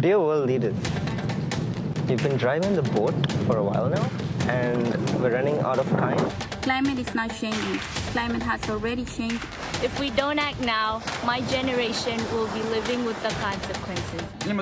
Dear world leaders, you've been driving the boat for a while now, and we're running out of time. Climate is not changing. Climate has already changed. If we don't act now, my generation will be living with the consequences. It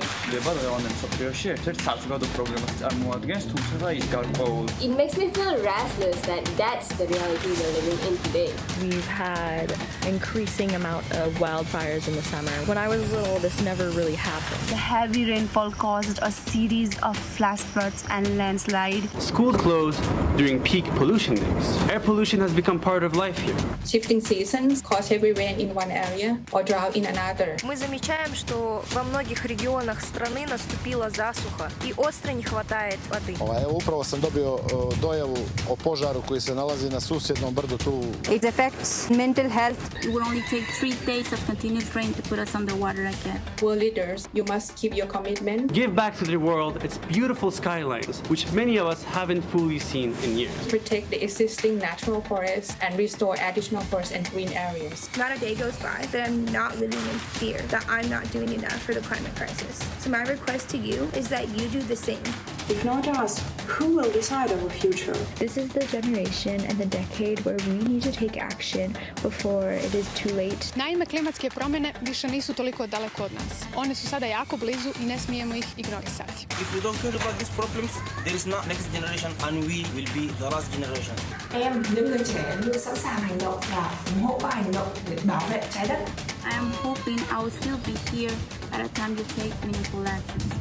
makes me feel restless that that's the reality we're living in today. We've had increasing amount of wildfires in the summer. When I was little, this never really happened. The heavy rainfall caused a series of flash floods and landslides. Schools closed during peak pollution days. Air pollution has become part of life here. Shifting seasons cause heavy rain in one area or drought in another. Мы замечаем, что во многих регионах страны наступила засуха и остро не хватает воды. Upravo sam dobio dojavu o požaru koji se nalazi na susjednom brdu tu. It affects mental health. It will only take 3 days of continuous rain to put us underwater again. World leaders, you must keep your commitment. Give back to the world its beautiful skylines, which many of us haven't fully seen in years. Protect the existing natural forests and restore additional forests and green areas. Not a day goes by that I'm not living in fear that I'm not doing enough for the climate crisis. So my request to you is that you do the same. If not us, who will decide our future? This is the generation and the decade where we need to take action before it is too late. Naime, klimatske promjene više nisu toliko daleko od nas. One su sada jako blizu i ne smijemo ih ignorisati. If we don't care about these problems, there is not next generation and we will be the last generation. Em, những người trẻ luôn sẵn sàng hành động và ủng hộ các hành động để bảo vệ trái đất. I am hoping I will still be here at a time to take meaningful actions.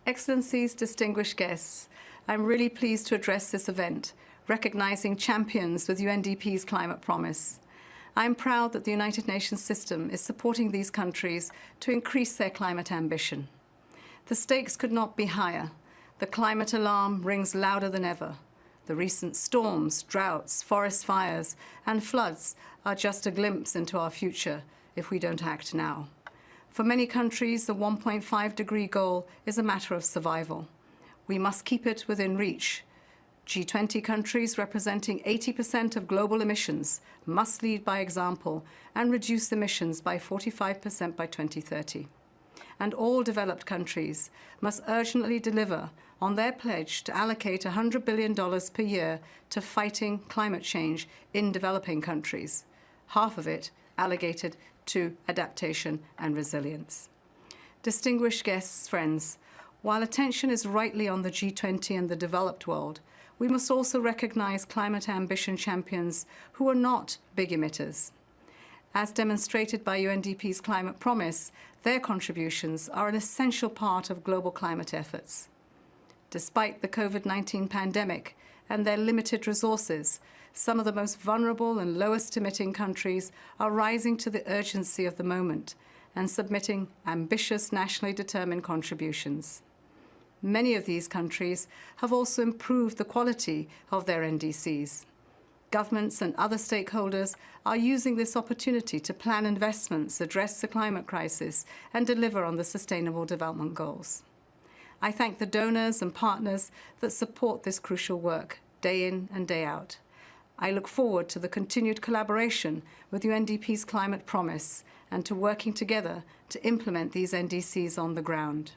Excellencies, distinguished guests, I'm really pleased to address this event, recognizing champions with UNDP's climate promise. I'm proud that the United Nations system is supporting these countries to increase their climate ambition. The stakes could not be higher. The climate alarm rings louder than ever. The recent storms, droughts, forest fires, and floods are just a glimpse into our future if we don't act now. For many countries, the 1.5-degree goal is a matter of survival. We must keep it within reach. G20 countries representing 80% of global emissions must lead by example and reduce emissions by 45% by 2030. And all developed countries must urgently deliver on their pledge to allocate $100 billion per year to fighting climate change in developing countries, half of it allocated to adaptation and resilience. Distinguished guests, friends, while attention is rightly on the G20 and the developed world, we must also recognize climate ambition champions who are not big emitters. As demonstrated by UNDP's climate promise, their contributions are an essential part of global climate efforts. Despite the COVID-19 pandemic and their limited resources, some of the most vulnerable and lowest emitting countries are rising to the urgency of the moment and submitting ambitious nationally determined contributions. Many of these countries have also improved the quality of their NDCs. Governments and other stakeholders are using this opportunity to plan investments, address the climate crisis, and deliver on the Sustainable Development Goals. I thank the donors and partners that support this crucial work, day in and day out. I look forward to the continued collaboration with UNDP's climate promise and to working together to implement these NDCs on the ground.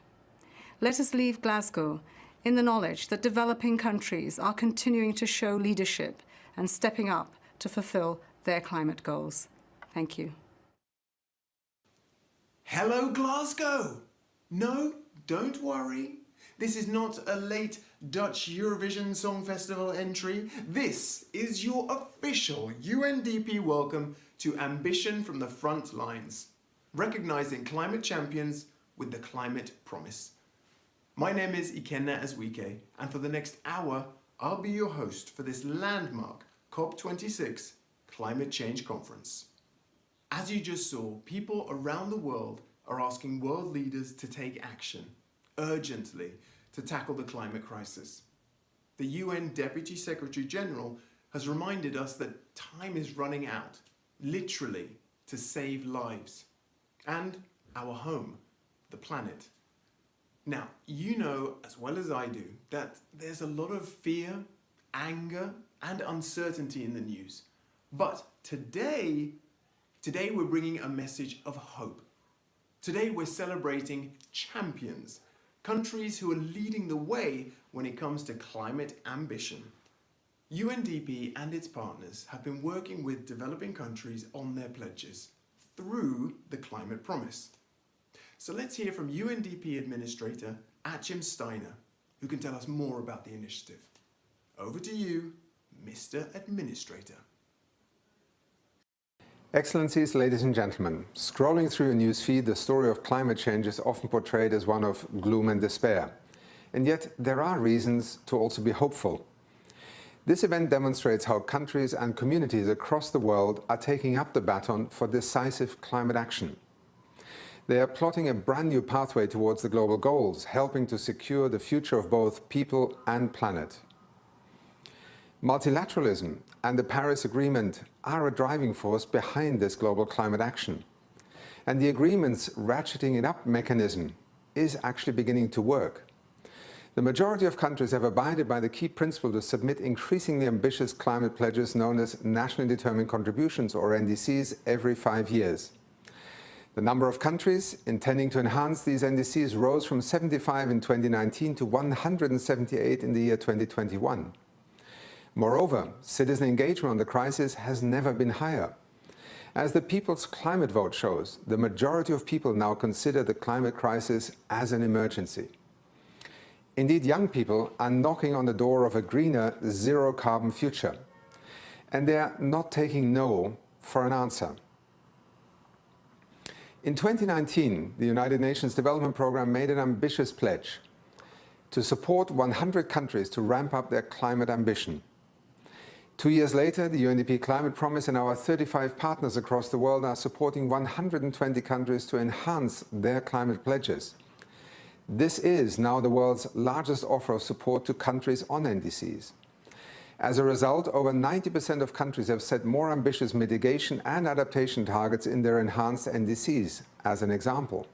Let us leave Glasgow in the knowledge that developing countries are continuing to show leadership and stepping up to fulfill their climate goals. Thank you. Hello, Glasgow! No, don't worry. This is not a late Dutch Eurovision Song Festival entry. This is your official UNDP welcome to Ambition from the Front Lines, recognizing climate champions with the climate promise. My name is Ikenna Azwike, and for the next hour, I'll be your host for this landmark COP26 Climate Change Conference. As you just saw, people around the world are asking world leaders to take action urgently to tackle the climate crisis. The UN Deputy Secretary General has reminded us that time is running out, literally, to save lives and our home, the planet. Now, you know as well as I do that there's a lot of fear, anger, and uncertainty in the news. But today we're bringing a message of hope. Today we're celebrating champions, countries who are leading the way when it comes to climate ambition. UNDP and its partners have been working with developing countries on their pledges through the Climate Promise. So let's hear from UNDP Administrator Achim Steiner, who can tell us more about the initiative. Over to you, Mr. Administrator. Excellencies, ladies and gentlemen, scrolling through a newsfeed, the story of climate change is often portrayed as one of gloom and despair. And yet there are reasons to also be hopeful. This event demonstrates how countries and communities across the world are taking up the baton for decisive climate action. They are plotting a brand new pathway towards the global goals, helping to secure the future of both people and planet. Multilateralism and the Paris Agreement are a driving force behind this global climate action. And the agreement's ratcheting it up mechanism is actually beginning to work. The majority of countries have abided by the key principle to submit increasingly ambitious climate pledges known as Nationally Determined Contributions, or NDCs, every 5 years. The number of countries intending to enhance these NDCs rose from 75 in 2019 to 178 in the year 2021. Moreover, citizen engagement on the crisis has never been higher. As the People's Climate Vote shows, the majority of people now consider the climate crisis as an emergency. Indeed, young people are knocking on the door of a greener, zero-carbon future. And they are not taking no for an answer. In 2019, the United Nations Development Programme made an ambitious pledge to support 100 countries to ramp up their climate ambition. 2 years later, the UNDP Climate Promise and our 35 partners across the world are supporting 120 countries to enhance their climate pledges. This is now the world's largest offer of support to countries on NDCs. As a result, over 90% of countries have set more ambitious mitigation and adaptation targets in their enhanced NDCs, as an example.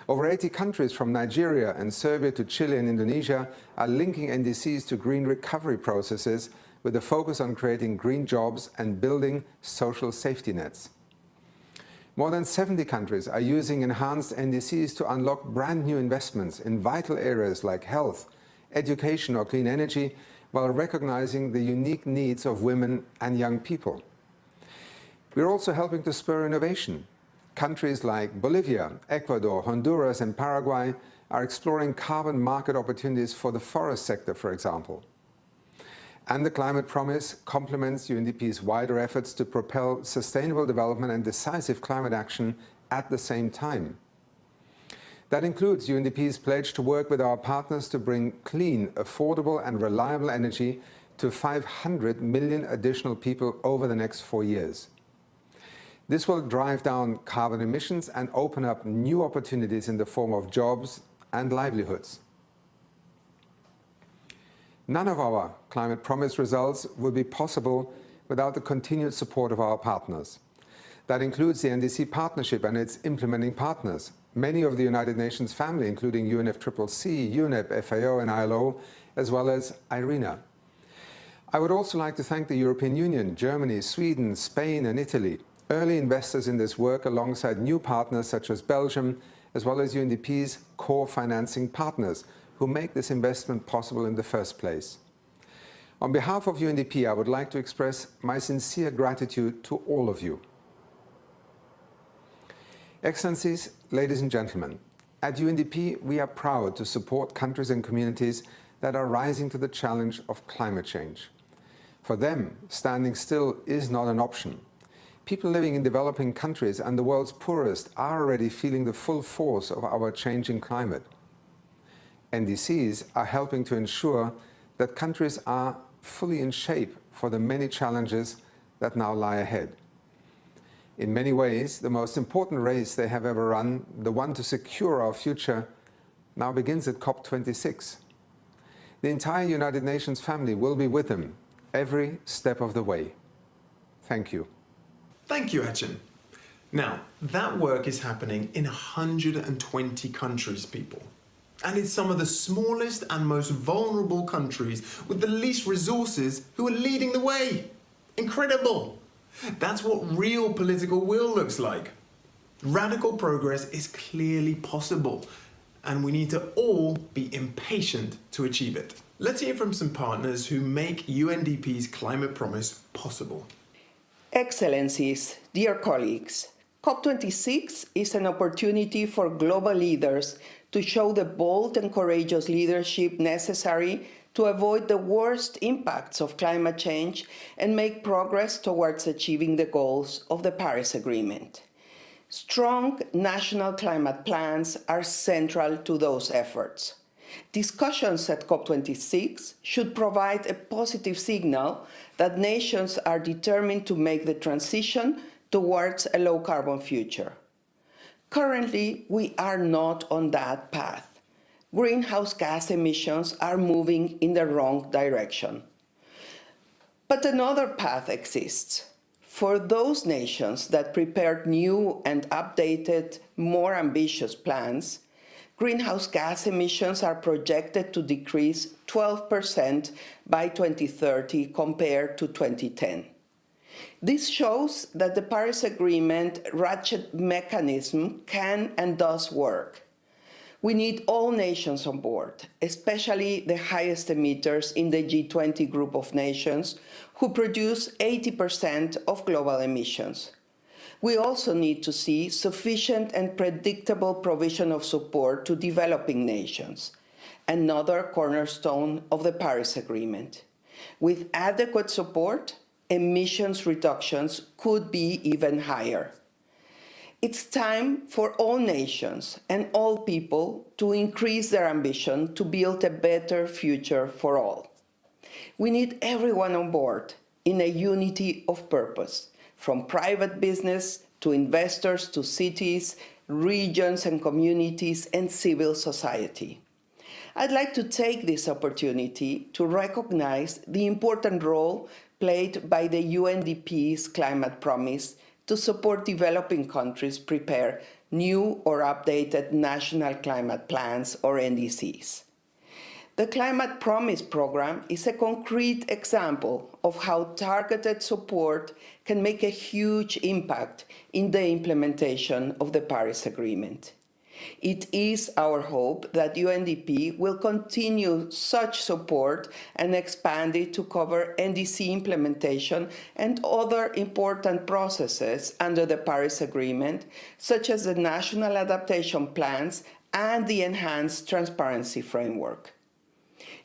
Over 80 countries from Nigeria and Serbia to Chile and Indonesia are linking NDCs to green recovery processes with a focus on creating green jobs and building social safety nets. More than 70 countries are using enhanced NDCs to unlock brand new investments in vital areas like health, education or clean energy, while recognizing the unique needs of women and young people. We're also helping to spur innovation. Countries like Bolivia, Ecuador, Honduras and Paraguay are exploring carbon market opportunities for the forest sector, for example. And the Climate Promise complements UNDP's wider efforts to propel sustainable development and decisive climate action at the same time. That includes UNDP's pledge to work with our partners to bring clean, affordable and reliable energy to 500 million additional people over the next 4 years. This will drive down carbon emissions and open up new opportunities in the form of jobs and livelihoods. None of our Climate Promise results will be possible without the continued support of our partners. That includes the NDC Partnership and its implementing partners, many of the United Nations family, including UNFCCC, UNEP, FAO and ILO, as well as IRENA. I would also like to thank the European Union, Germany, Sweden, Spain and Italy, early investors in this work alongside new partners such as Belgium, as well as UNDP's core financing partners, who make this investment possible in the first place. On behalf of UNDP, I would like to express my sincere gratitude to all of you. Excellencies, ladies and gentlemen, at UNDP, we are proud to support countries and communities that are rising to the challenge of climate change. For them, standing still is not an option. People living in developing countries and the world's poorest are already feeling the full force of our changing climate. NDCs are helping to ensure that countries are fully in shape for the many challenges that now lie ahead. In many ways, the most important race they have ever run, the one to secure our future, now begins at COP26. The entire United Nations family will be with them every step of the way. Thank you. Thank you, Achim. Now, that work is happening in 120 countries, people. And it's some of the smallest and most vulnerable countries with the least resources who are leading the way. Incredible! That's what real political will looks like. Radical progress is clearly possible, and we need to all be impatient to achieve it. Let's hear from some partners who make UNDP's climate promise possible. Excellencies, dear colleagues, COP26 is an opportunity for global leaders to show the bold and courageous leadership necessary to avoid the worst impacts of climate change and make progress towards achieving the goals of the Paris Agreement. Strong national climate plans are central to those efforts. Discussions at COP26 should provide a positive signal that nations are determined to make the transition towards a low-carbon future. Currently, we are not on that path. Greenhouse gas emissions are moving in the wrong direction. But another path exists. For those nations that prepared new and updated, more ambitious plans, greenhouse gas emissions are projected to decrease 12% by 2030 compared to 2010. This shows that the Paris Agreement ratchet mechanism can and does work. We need all nations on board, especially the highest emitters in the G20 group of nations, who produce 80% of global emissions. We also need to see sufficient and predictable provision of support to developing nations, another cornerstone of the Paris Agreement. With adequate support, emissions reductions could be even higher. It's time for all nations and all people to increase their ambition to build a better future for all. We need everyone on board in a unity of purpose, from private business to investors to cities, regions and communities and civil society. I'd like to take this opportunity to recognize the important role played by the UNDP's climate promise to support developing countries prepare new or updated national climate plans or NDCs. The Climate Promise Program is a concrete example of how targeted support can make a huge impact in the implementation of the Paris Agreement. It is our hope that UNDP will continue such support and expand it to cover NDC implementation and other important processes under the Paris Agreement, such as the national adaptation plans and the enhanced transparency framework.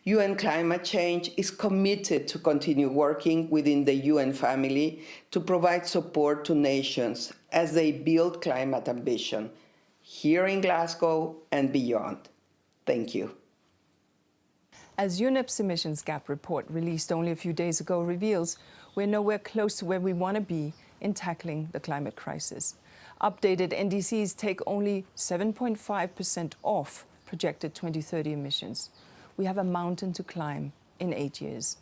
UN Climate Change is committed to continue working within the UN family to provide support to nations as they build climate ambition, here in Glasgow and beyond. Thank you. As UNEP's emissions gap report released only a few days ago reveals, we're nowhere close to where we want to be in tackling the climate crisis. Updated NDCs take only 7.5% off projected 2030 emissions. We have a mountain to climb in 8 years.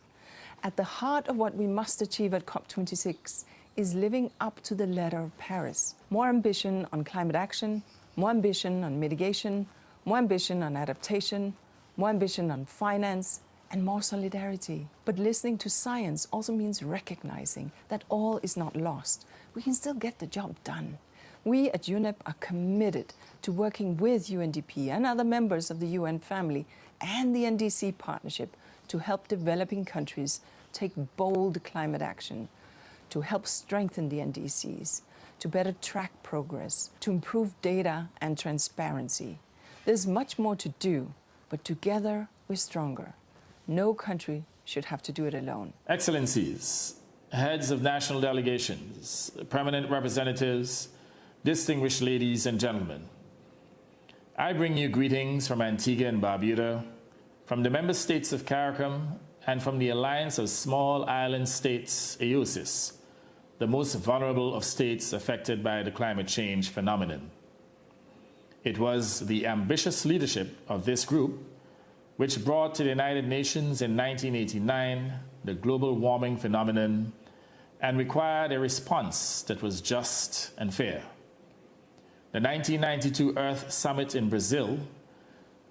At the heart of what we must achieve at COP26 is living up to the letter of Paris. More ambition on climate action, more ambition on mitigation, more ambition on adaptation, more ambition on finance, and more solidarity. But listening to science also means recognizing that all is not lost. We can still get the job done. We at UNEP are committed to working with UNDP and other members of the UN family and the NDC partnership to help developing countries take bold climate action, to help strengthen the NDCs, to better track progress, to improve data and transparency. There's much more to do, but together we're stronger. No country should have to do it alone. Excellencies, heads of national delegations, permanent representatives, distinguished ladies and gentlemen, I bring you greetings from Antigua and Barbuda, from the member states of CARICOM, and from the Alliance of Small Island States, AOSIS, the most vulnerable of states affected by the climate change phenomenon. It was the ambitious leadership of this group which brought to the United Nations in 1989 the global warming phenomenon and required a response that was just and fair. The 1992 Earth Summit in Brazil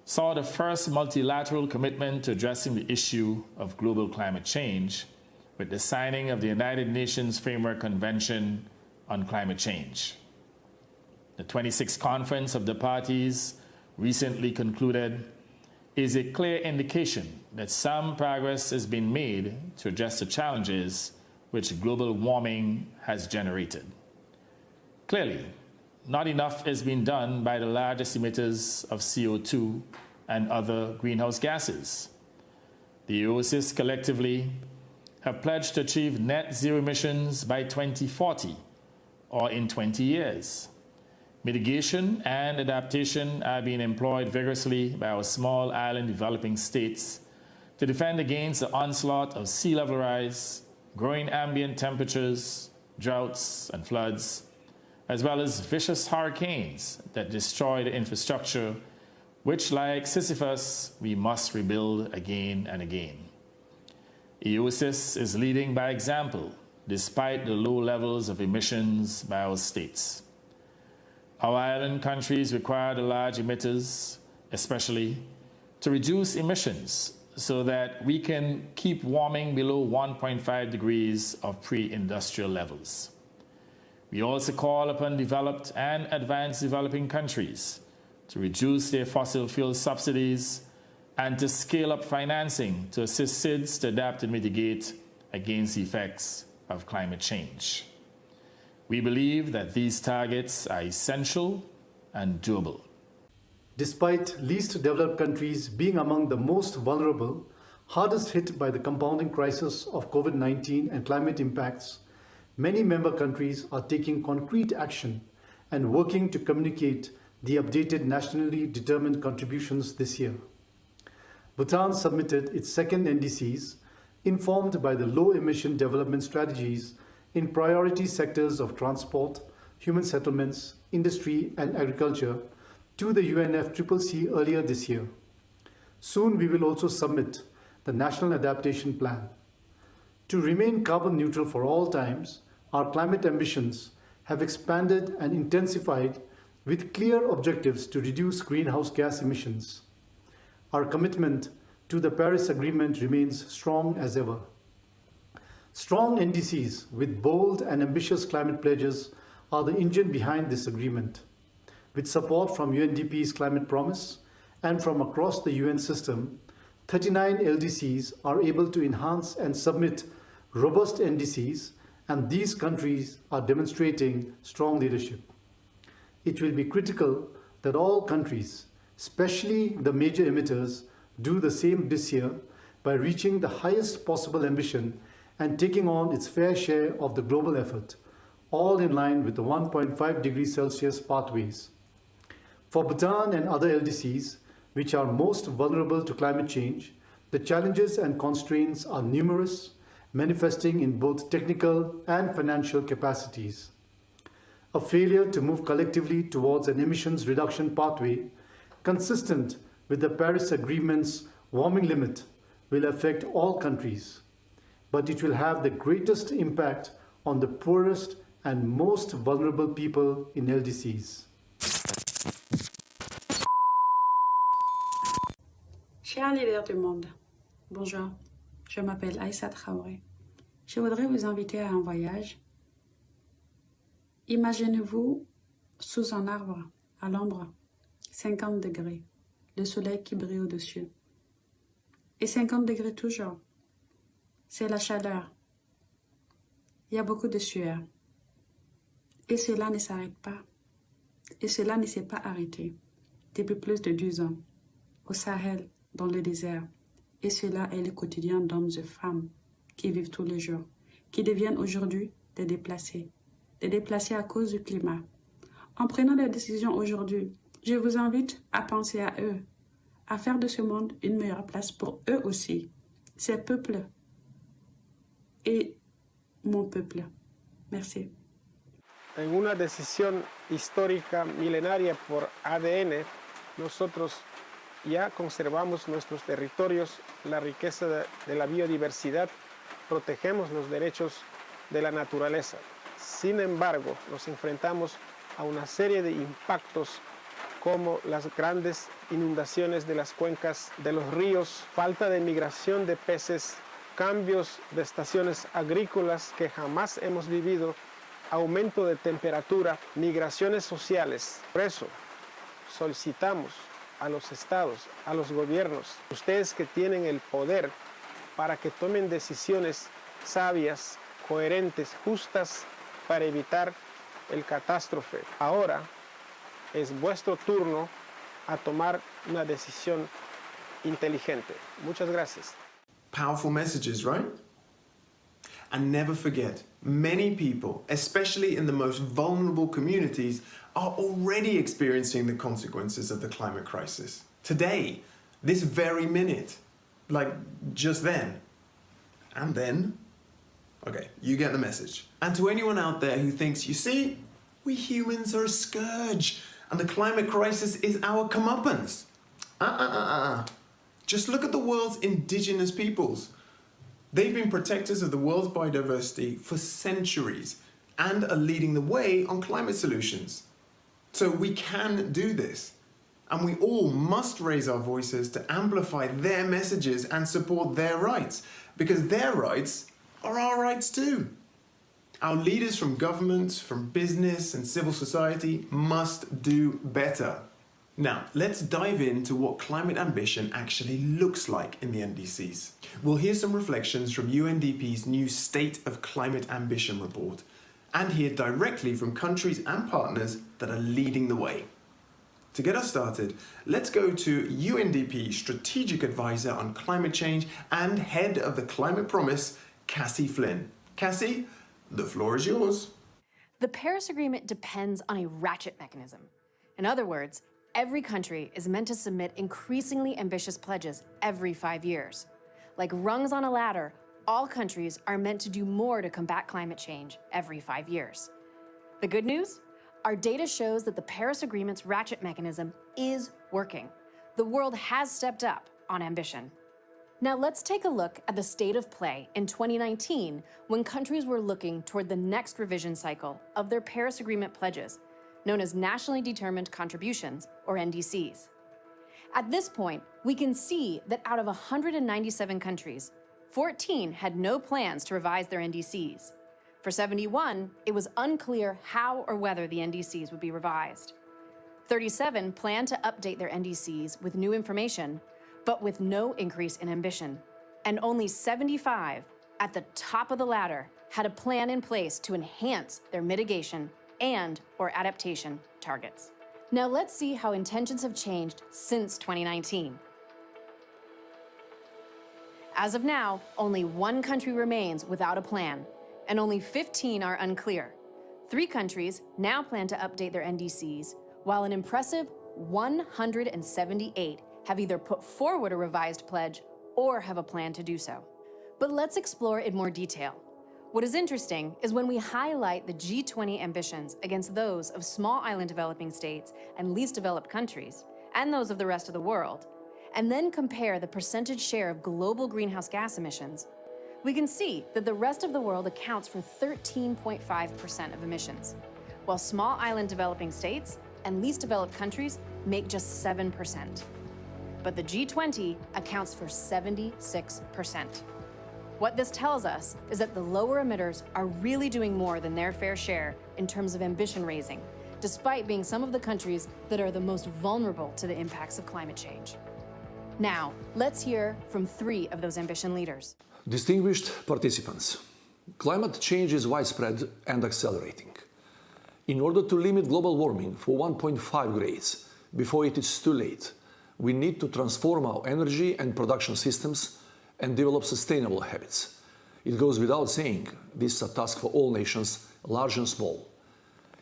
saw the first multilateral commitment to addressing the issue of global climate change with the signing of the United Nations Framework Convention on Climate Change. the 26th Conference of the Parties recently concluded is a clear indication that some progress has been made to address the challenges which global warming has generated. Clearly, not enough has been done by the largest emitters of CO2 and other greenhouse gases. The EOSIS collectively have pledged to achieve net zero emissions by 2040, or in 20 years. Mitigation and adaptation are being employed vigorously by our small island developing states to defend against the onslaught of sea level rise, growing ambient temperatures, droughts and floods, as well as vicious hurricanes that destroy the infrastructure, which, like Sisyphus, we must rebuild again and again. EOSIS is leading by example, despite the low levels of emissions by our states. Our island countries require the large emitters, especially, to reduce emissions so that we can keep warming below 1.5 degrees of pre-industrial levels. We also call upon developed and advanced developing countries to reduce their fossil fuel subsidies and to scale up financing to assist SIDS to adapt and mitigate against the effects of climate change. We believe that these targets are essential and doable. Despite least developed countries being among the most vulnerable, hardest hit by the compounding crisis of COVID-19 and climate impacts, many member countries are taking concrete action and working to communicate the updated nationally determined contributions this year. Bhutan submitted its second NDCs, informed by the low-emission development strategies in priority sectors of transport, human settlements, industry and agriculture to the UNFCCC earlier this year. Soon we will also submit the National Adaptation Plan. To remain carbon neutral for all times, our climate ambitions have expanded and intensified with clear objectives to reduce greenhouse gas emissions. Our commitment to the Paris Agreement remains strong as ever. Strong NDCs with bold and ambitious climate pledges are the engine behind this agreement. With support from UNDP's Climate Promise and from across the UN system, 39 LDCs are able to enhance and submit robust NDCs, and these countries are demonstrating strong leadership. It will be critical that all countries, especially the major emitters, do the same this year by reaching the highest possible ambition and taking on its fair share of the global effort, all in line with the 1.5 degrees Celsius pathways. For Bhutan and other LDCs, which are most vulnerable to climate change, the challenges and constraints are numerous, manifesting in both technical and financial capacities. A failure to move collectively towards an emissions reduction pathway consistent with the Paris Agreement's warming limit will affect all countries, but it will have the greatest impact on the poorest and most vulnerable people in LDCs. Chers leaders du monde, bonjour, je m'appelle Aïssa Traoré. Je voudrais vous inviter à un voyage. Imaginez-vous sous un arbre, à l'ombre, 50 degrés, le soleil qui brille au-dessus. Et 50 degrés toujours. C'est la chaleur. Il y a beaucoup de sueur. Et cela ne s'arrête pas. Et cela ne s'est pas arrêté depuis plus de 10 ans, au Sahel, dans le désert. Et cela est le quotidien d'hommes et femmes qui vivent tous les jours, qui deviennent aujourd'hui des déplacés à cause du climat. En prenant des décisions aujourd'hui, je vous invite à penser à eux, à faire de ce monde une meilleure place pour eux aussi, ces peuples et mon peuple. Merci. En una decisión histórica milenaria por ADN, nosotros ya conservamos nuestros territorios, la riqueza de la biodiversidad, protegemos los derechos de la naturaleza. Sin embargo, nos enfrentamos a una serie de impactos como las grandes inundaciones de las cuencas de los ríos, falta de migración de peces, cambios de estaciones agrícolas que jamás hemos vivido aumento de temperatura, migraciones sociales. Por eso solicitamos a los estados, a los gobiernos, ustedes que tienen el poder para que tomen decisiones sabias, coherentes, justas para evitar el catástrofe. Ahora es vuestro turno a tomar una decisión inteligente. Muchas gracias. Powerful messages, right? And never forget, many people, especially in the most vulnerable communities, are already experiencing the consequences of the climate crisis. Today, this very minute, like just then. And then? Okay, you get the message. And to anyone out there who thinks, you see, we humans are a scourge, and the climate crisis is our comeuppance. Just look at the world's indigenous peoples. They've been protectors of the world's biodiversity for centuries and are leading the way on climate solutions. So we can do this. And we all must raise our voices to amplify their messages and support their rights, because their rights are our rights too. Our leaders from governments, from business and civil society must do better. Now, let's dive into what climate ambition actually looks like in the NDCs. We'll hear some reflections from UNDP's new State of Climate Ambition report, and hear directly from countries and partners that are leading the way. To get us started, let's go to UNDP Strategic Advisor on Climate Change and Head of the Climate Promise, Cassie Flynn. Cassie, the floor is yours. The Paris Agreement depends on a ratchet mechanism. In other words, every country is meant to submit increasingly ambitious pledges every 5 years. Like rungs on a ladder, all countries are meant to do more to combat climate change every 5 years. The good news? Our data shows that the Paris Agreement's ratchet mechanism is working. The world has stepped up on ambition. Now let's take a look at the state of play in 2019, when countries were looking toward the next revision cycle of their Paris Agreement pledges, known as Nationally Determined Contributions, or NDCs. At this point, we can see that out of 197 countries, 14 had no plans to revise their NDCs. For 71, it was unclear how or whether the NDCs would be revised. 37 planned to update their NDCs with new information, but with no increase in ambition. And only 75, at the top of the ladder, had a plan in place to enhance their mitigation and/or adaptation targets. Now let's see how intentions have changed since 2019. As of now, only one country remains without a plan, and only 15 are unclear. 3 countries now plan to update their NDCs, while an impressive 178 have either put forward a revised pledge or have a plan to do so. But let's explore in more detail. What is interesting is when we highlight the G20 ambitions against those of small island developing states and least developed countries, and those of the rest of the world, and then compare the percentage share of global greenhouse gas emissions, we can see that the rest of the world accounts for 13.5% of emissions, while small island developing states and least developed countries make just 7%. But the G20 accounts for 76%. What this tells us is that the lower emitters are really doing more than their fair share in terms of ambition raising, despite being some of the countries that are the most vulnerable to the impacts of climate change. Now, let's hear from 3 of those ambition leaders. Distinguished participants, climate change is widespread and accelerating. In order to limit global warming for 1.5 grades before it is too late, we need to transform our energy and production systems and develop sustainable habits. It goes without saying, this is a task for all nations, large and small.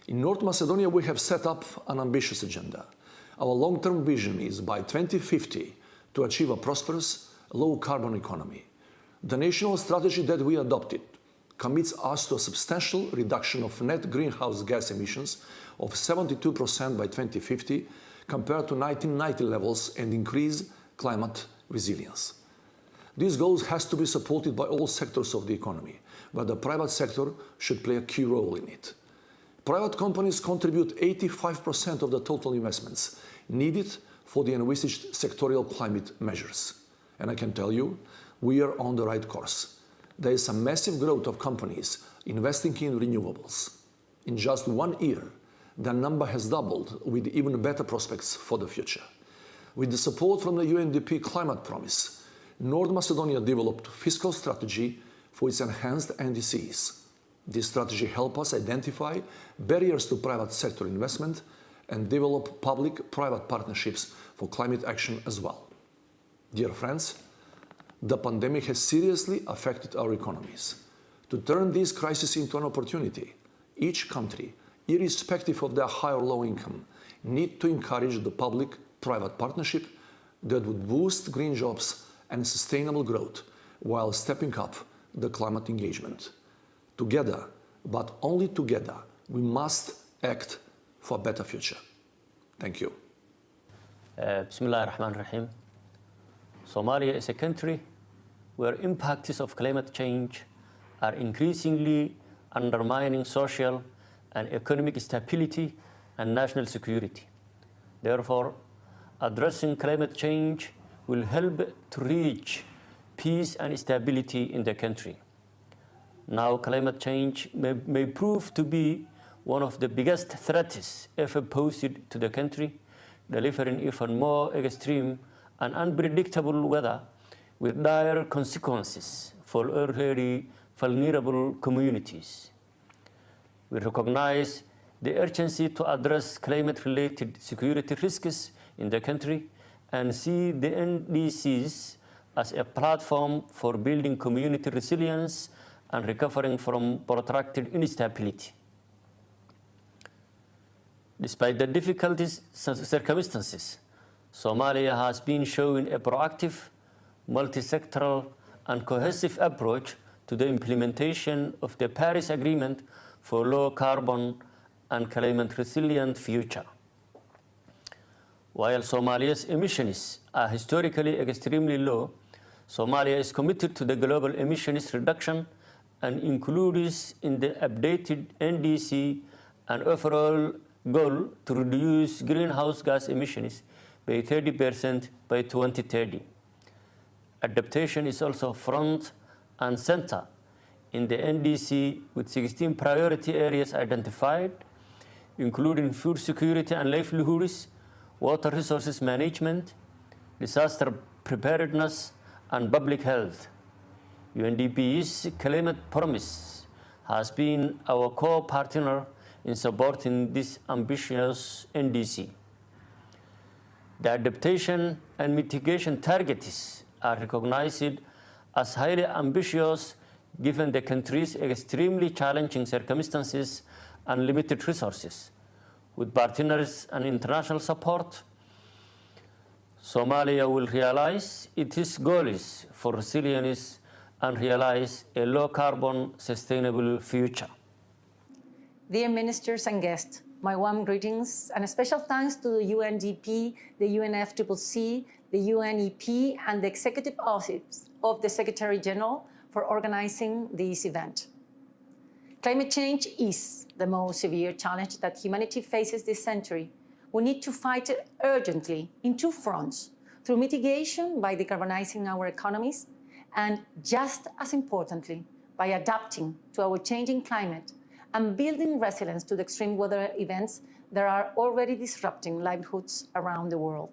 In North Macedonia, we have set up an ambitious agenda. Our long-term vision is by 2050 to achieve a prosperous, low-carbon economy. The national strategy that we adopted commits us to a substantial reduction of net greenhouse gas emissions of 72% by 2050 compared to 1990 levels and increase climate resilience. These goals has to be supported by all sectors of the economy, but the private sector should play a key role in it. Private companies contribute 85% of the total investments needed for the envisaged sectorial climate measures. And I can tell you, we are on the right course. There is a massive growth of companies investing in renewables. In just 1 year, the number has doubled with even better prospects for the future. With the support from the UNDP Climate Promise, North Macedonia developed a fiscal strategy for its enhanced NDCs. This strategy helps us identify barriers to private sector investment and develop public-private partnerships for climate action as well. Dear friends, the pandemic has seriously affected our economies. To turn this crisis into an opportunity, each country, irrespective of their high or low income, needs to encourage the public-private partnership that would boost green jobs and sustainable growth while stepping up the climate engagement. Together, but only together, we must act for a better future. Thank you. Bismillah ar-Rahman ar-Rahim. Somalia is a country where impacts of climate change are increasingly undermining social and economic stability and national security. Therefore, addressing climate change will help to reach peace and stability in the country. Now, climate change may prove to be one of the biggest threats ever posed to the country, delivering even more extreme and unpredictable weather with dire consequences for already vulnerable communities. We recognize the urgency to address climate-related security risks in the country and see the NDCs as a platform for building community resilience and recovering from protracted instability. Despite the difficult circumstances, Somalia has been showing a proactive, multi-sectoral, and cohesive approach to the implementation of the Paris Agreement for low carbon and climate resilient future. While Somalia's emissions are historically extremely low, Somalia is committed to the global emissions reduction and includes in the updated NDC an overall goal to reduce greenhouse gas emissions by 30% by 2030. Adaptation is also front and center in the NDC with 16 priority areas identified, including food security and livelihoods, water resources management, disaster preparedness, and public health. UNDP's Climate Promise has been our core partner in supporting this ambitious NDC. The adaptation and mitigation targets are recognized as highly ambitious given the country's extremely challenging circumstances and limited resources. With partners and international support, Somalia will realize its goals for resilience and realize a low-carbon, sustainable future. Dear ministers and guests, my warm greetings and a special thanks to the UNDP, the UNFCCC, the UNEP, and the Executive Office of the Secretary General for organizing this event. Climate change is the most severe challenge that humanity faces this century. We need to fight it urgently in two fronts, through mitigation by decarbonizing our economies, and just as importantly, by adapting to our changing climate and building resilience to the extreme weather events that are already disrupting livelihoods around the world.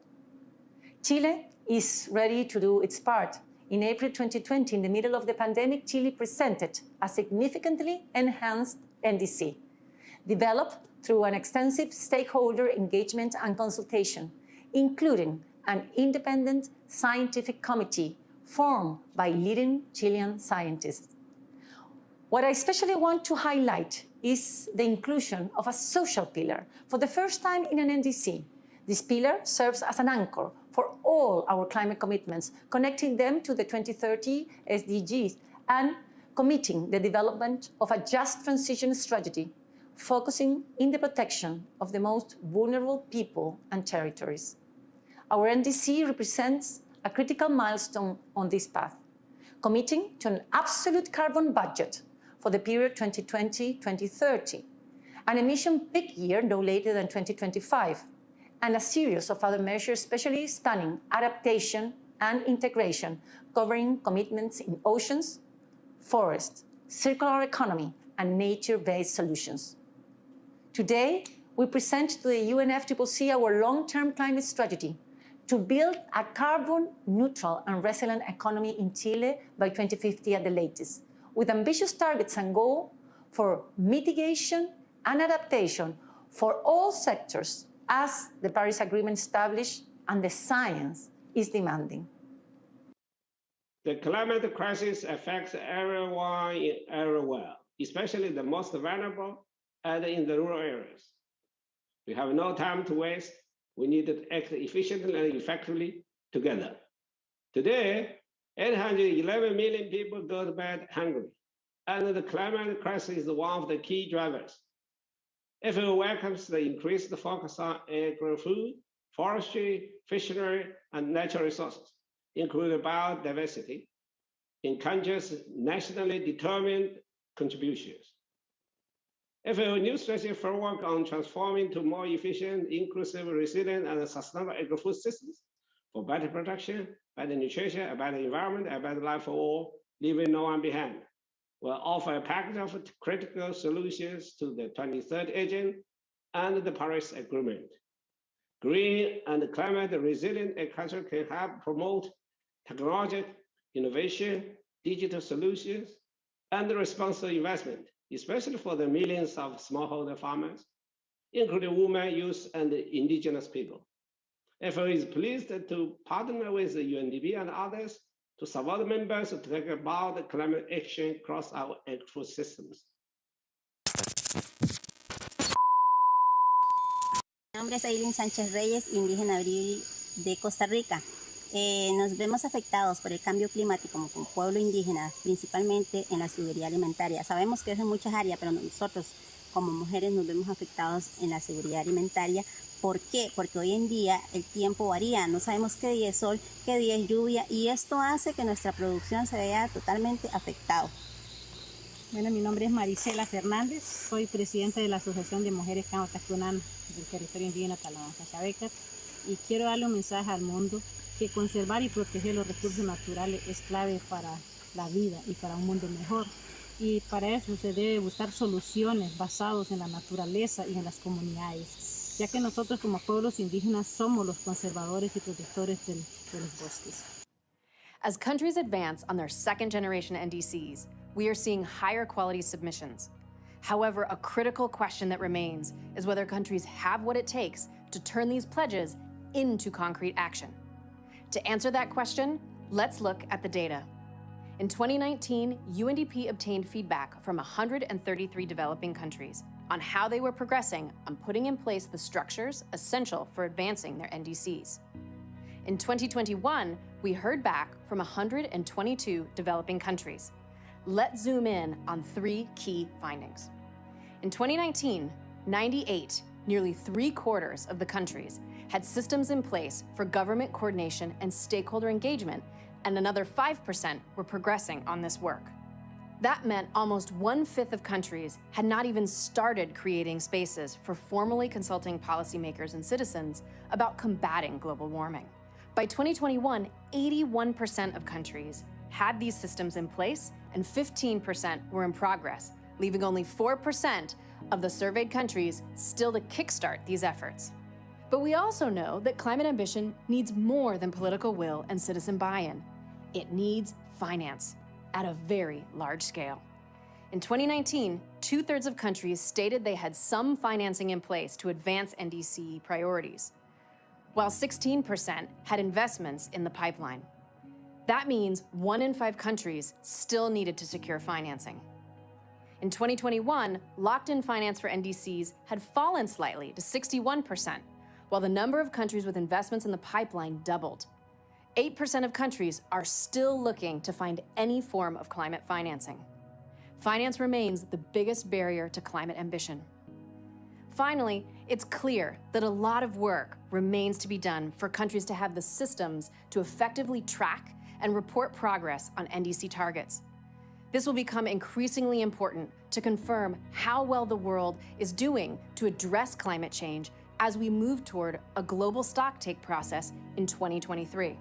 Chile is ready to do its part. In April 2020, in the middle of the pandemic, Chile presented a significantly enhanced NDC, developed through an extensive stakeholder engagement and consultation, including an independent scientific committee formed by leading Chilean scientists. What I especially want to highlight is the inclusion of a social pillar for the first time in an NDC. This pillar serves as an anchor for all our climate commitments, connecting them to the 2030 SDGs and committing the development of a just transition strategy, focusing in the protection of the most vulnerable people and territories. Our NDC represents a critical milestone on this path, committing to an absolute carbon budget for the period 2020-2030, an emission peak year no later than 2025, and a series of other measures especially spanning adaptation and integration, covering commitments in oceans, forests, circular economy, and nature-based solutions. Today, we present to the UNFCCC our long-term climate strategy to build a carbon-neutral and resilient economy in Chile by 2050 at the latest, with ambitious targets and goals for mitigation and adaptation for all sectors as the Paris Agreement established and the science is demanding. The climate crisis affects everyone everywhere, especially the most vulnerable and in the rural areas. We have no time to waste. We need to act efficiently and effectively together. Today, 811 million people go to bed hungry, and the climate crisis is one of the key drivers. FAO welcomes the increased focus on agri-food, forestry, fishery, and natural resources, including biodiversity, in countries' nationally determined contributions. FAO new strategy framework on transforming to more efficient, inclusive, resilient, and sustainable agri-food systems for better production, better nutrition, a better environment, a better life for all, leaving no one behind, will offer a package of critical solutions to the 2030 Agenda and the Paris Agreement. Green and climate resilient agriculture can help promote technology, innovation, digital solutions, and responsible investment, especially for the millions of smallholder farmers, including women, youth, and indigenous people. FAO is pleased to partner with the UNDP and others to support members to take about climate action across our agri-food systems. Mi nombre es Aileen Sánchez Reyes, indígena abril de Costa Rica. Nos vemos afectados por el cambio climático como pueblo indígena, principalmente en la seguridad alimentaria. Sabemos que es en muchas áreas, pero nosotros como mujeres nos vemos afectados en la seguridad alimentaria. ¿Por qué? Porque hoy en día el tiempo varía, no sabemos qué día es sol, qué día es lluvia, y esto hace que nuestra producción se vea totalmente afectada. Bueno, mi nombre es Marisela Fernández, soy presidenta de la Asociación de Mujeres Camatacunan del Territorio Indígena Talamanca-Cabecas, y quiero darle un mensaje al mundo que conservar y proteger los recursos naturales es clave para la vida y para un mundo mejor. Y para eso se debe buscar soluciones basadas en la naturaleza y en las comunidades, ya que nosotros como pueblos indígenas somos los conservadores y protectores de los bosques. As countries advance on their second-generation NDCs, we are seeing higher quality submissions. However, a critical question that remains is whether countries have what it takes to turn these pledges into concrete action. To answer that question, let's look at the data. In 2019, UNDP obtained feedback from 133 developing countries on how they were progressing on putting in place the structures essential for advancing their NDCs. In 2021, we heard back from 122 developing countries. Let's zoom in on 3 key findings. In 2019, 98, nearly 3/4 of the countries, had systems in place for government coordination and stakeholder engagement, and another 5% were progressing on this work. That meant almost 1/5 of countries had not even started creating spaces for formally consulting policymakers and citizens about combating global warming. By 2021, 81% of countries had these systems in place, and 15% were in progress, leaving only 4% of the surveyed countries still to kickstart these efforts. But we also know that climate ambition needs more than political will and citizen buy-in. It needs finance at a very large scale. In 2019, 2/3 of countries stated they had some financing in place to advance NDC priorities, while 16% had investments in the pipeline. That means 1 in 5 countries still needed to secure financing. In 2021, locked-in finance for NDCs had fallen slightly to 61%, while the number of countries with investments in the pipeline doubled. 8% of countries are still looking to find any form of climate financing. Finance remains the biggest barrier to climate ambition. Finally, it's clear that a lot of work remains to be done for countries to have the systems to effectively track and report progress on NDC targets. This will become increasingly important to confirm how well the world is doing to address climate change as we move toward a global stocktake process in 2023.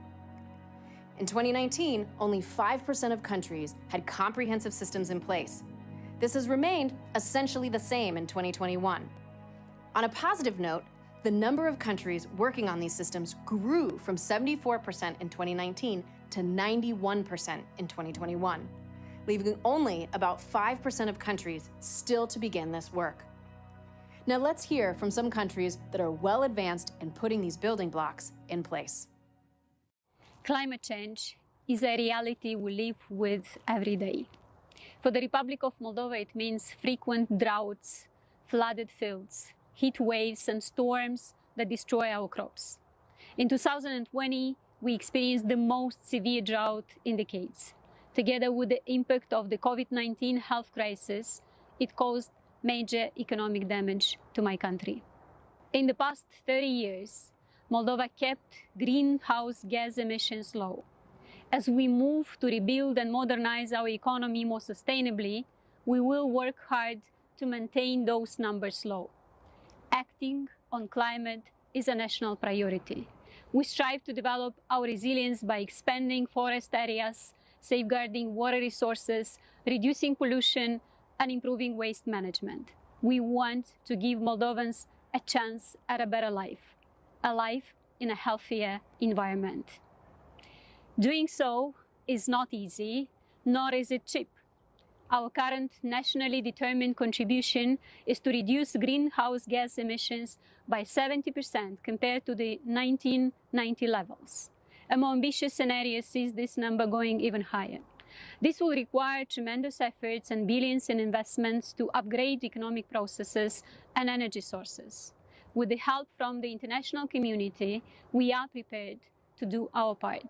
In 2019, only 5% of countries had comprehensive systems in place. This has remained essentially the same in 2021. On a positive note, the number of countries working on these systems grew from 74% in 2019 to 91% in 2021, leaving only about 5% of countries still to begin this work. Now let's hear from some countries that are well advanced in putting these building blocks in place. Climate change is a reality we live with every day. For the Republic of Moldova, it means frequent droughts, flooded fields, heat waves and storms that destroy our crops. In 2020, we experienced the most severe drought in decades. Together with the impact of the COVID-19 health crisis, it caused major economic damage to my country. In the past 30 years, Moldova kept greenhouse gas emissions low. As we move to rebuild and modernize our economy more sustainably, we will work hard to maintain those numbers low. Acting on climate is a national priority. We strive to develop our resilience by expanding forest areas, safeguarding water resources, reducing pollution, and improving waste management. We want to give Moldovans a chance at a better life, a life in a healthier environment. Doing so is not easy, nor is it cheap. Our current nationally determined contribution is to reduce greenhouse gas emissions by 70% compared to the 1990 levels. A more ambitious scenario sees this number going even higher. This will require tremendous efforts and billions in investments to upgrade economic processes and energy sources. With the help from the international community, we are prepared to do our part.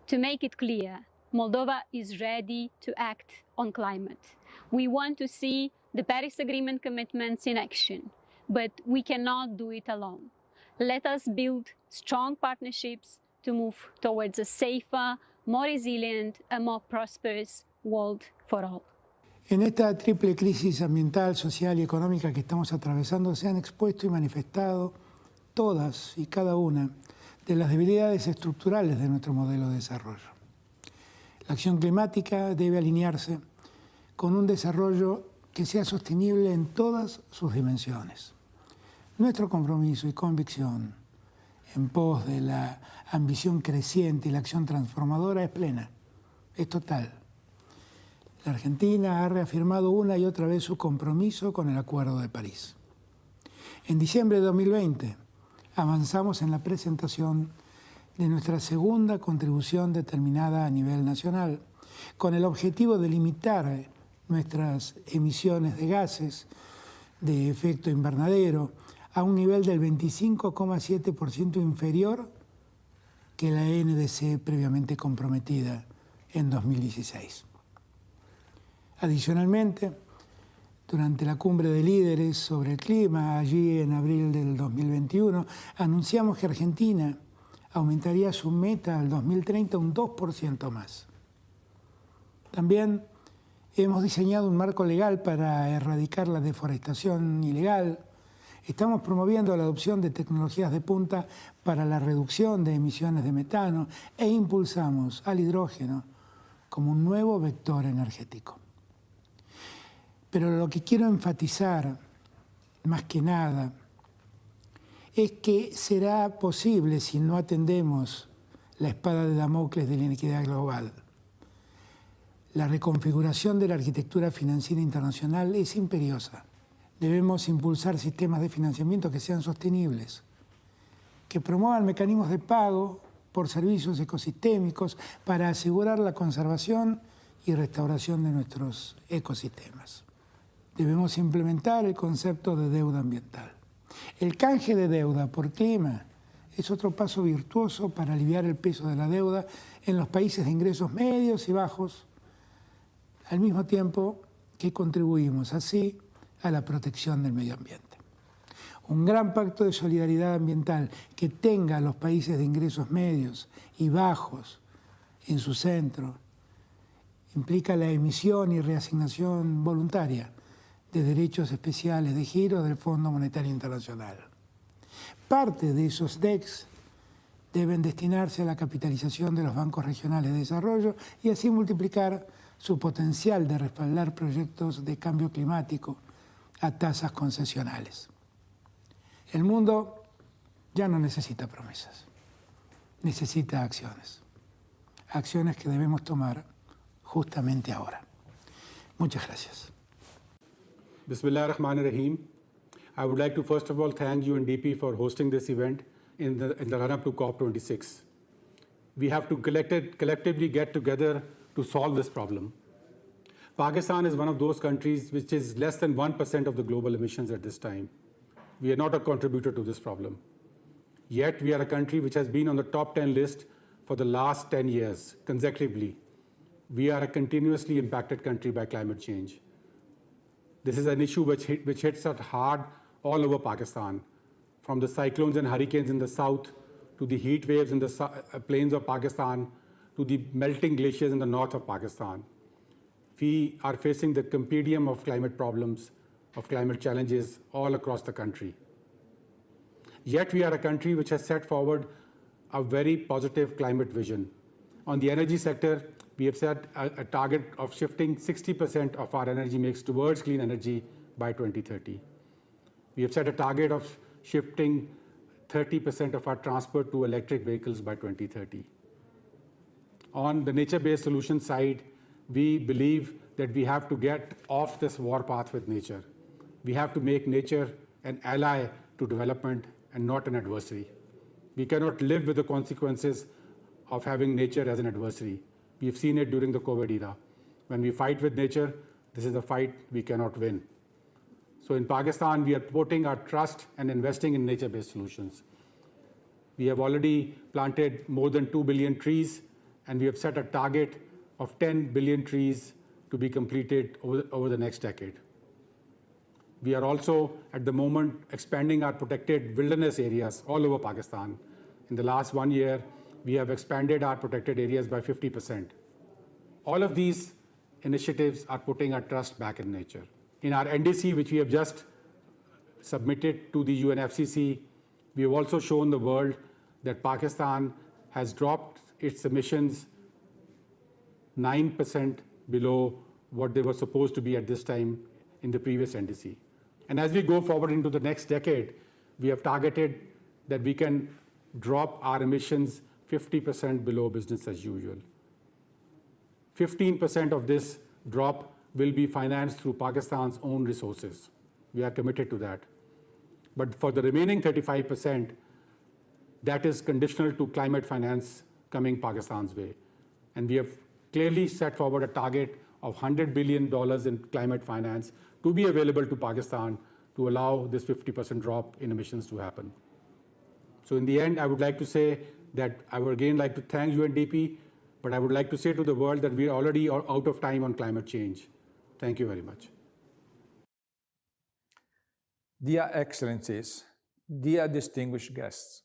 To make it clear, Moldova is ready to act on climate. We want to see the Paris Agreement commitments in action, but we cannot do it alone. Let us build strong partnerships to move towards a safer, more resilient, and more prosperous world for all. En esta triple crisis ambiental, social y económica que estamos atravesando, se han expuesto y manifestado todas y cada una de las debilidades estructurales de nuestro modelo de desarrollo. La acción climática debe alinearse con un desarrollo que sea sostenible en todas sus dimensiones. Nuestro compromiso y convicción en pos de la ambición creciente y la acción transformadora es plena, es total. La Argentina ha reafirmado una y otra vez su compromiso con el Acuerdo de París. En diciembre de 2020 avanzamos en la presentación de nuestra segunda contribución determinada a nivel nacional, con el objetivo de limitar nuestras emisiones de gases de efecto invernadero a un nivel del 25,7% inferior que la NDC previamente comprometida en 2016. Adicionalmente, durante la cumbre de líderes sobre el clima, allí en abril del 2021, anunciamos que Argentina aumentaría su meta al 2030 un 2% más. También hemos diseñado un marco legal para erradicar la deforestación ilegal. Estamos promoviendo la adopción de tecnologías de punta para la reducción de emisiones de metano e impulsamos al hidrógeno como un nuevo vector energético. Pero lo que quiero enfatizar, más que nada, es que será posible si no atendemos la espada de Damocles de la inequidad global. La reconfiguración de la arquitectura financiera internacional es imperiosa. Debemos impulsar sistemas de financiamiento que sean sostenibles, que promuevan mecanismos de pago por servicios ecosistémicos para asegurar la conservación y restauración de nuestros ecosistemas. Debemos implementar el concepto de deuda ambiental. El canje de deuda por clima es otro paso virtuoso para aliviar el peso de la deuda en los países de ingresos medios y bajos, al mismo tiempo que contribuimos así a la protección del medio ambiente. Un gran pacto de solidaridad ambiental que tenga a los países de ingresos medios y bajos en su centro implica la emisión y reasignación voluntaria de derechos especiales de giro del Fondo Monetario Internacional. Parte de esos DECs deben destinarse a la capitalización de los bancos regionales de desarrollo y así multiplicar su potencial de respaldar proyectos de cambio climático a tasas concesionales. El mundo ya no necesita promesas, necesita acciones. Acciones que debemos tomar justamente ahora. Muchas gracias. Bismillah ar-Rahman ar-Rahim. I would like to first of all thank UNDP for hosting this event in the run-up to COP26. We have to collectively get together to solve this problem. Pakistan is one of those countries which is less than 1% of the global emissions at this time. We are not a contributor to this problem. Yet we are a country which has been on the top 10 list for the last 10 years consecutively. We are a continuously impacted country by climate change. This is an issue which hits us hard all over Pakistan, from the cyclones and hurricanes in the south, to the heat waves in the plains of Pakistan, to the melting glaciers in the north of Pakistan. We are facing the compendium of climate problems, of climate challenges all across the country. Yet we are a country which has set forward a very positive climate vision. On the energy sector, we have set a target of shifting 60% of our energy mix towards clean energy by 2030. We have set a target of shifting 30% of our transport to electric vehicles by 2030. On the nature-based solution side, we believe that we have to get off this war path with nature. We have to make nature an ally to development and not an adversary. We cannot live with the consequences of having nature as an adversary. We've seen it during the COVID era. When we fight with nature, this is a fight we cannot win. So in Pakistan, we are putting our trust and investing in nature-based solutions. We have already planted more than 2 billion trees, and we have set a target of 10 billion trees to be completed over the next decade. We are also, at the moment, expanding our protected wilderness areas all over Pakistan. In the last 1 year, we have expanded our protected areas by 50%. All of these initiatives are putting our trust back in nature. In our NDC, which we have just submitted to the UNFCCC, we have also shown the world that Pakistan has dropped its emissions 9% below what they were supposed to be at this time in the previous NDC. And as we go forward into the next decade, we have targeted that we can drop our emissions 50% below business as usual. 15% of this drop will be financed through Pakistan's own resources. We are committed to that. But for the remaining 35%, that is conditional to climate finance coming Pakistan's way. And we have clearly set forward a target of $100 billion in climate finance to be available to Pakistan to allow this 50% drop in emissions to happen. So in the end, I would like to say that I would again like to thank UNDP, but I would like to say to the world that we are already out of time on climate change. Thank you very much. Dear Excellencies, dear distinguished guests,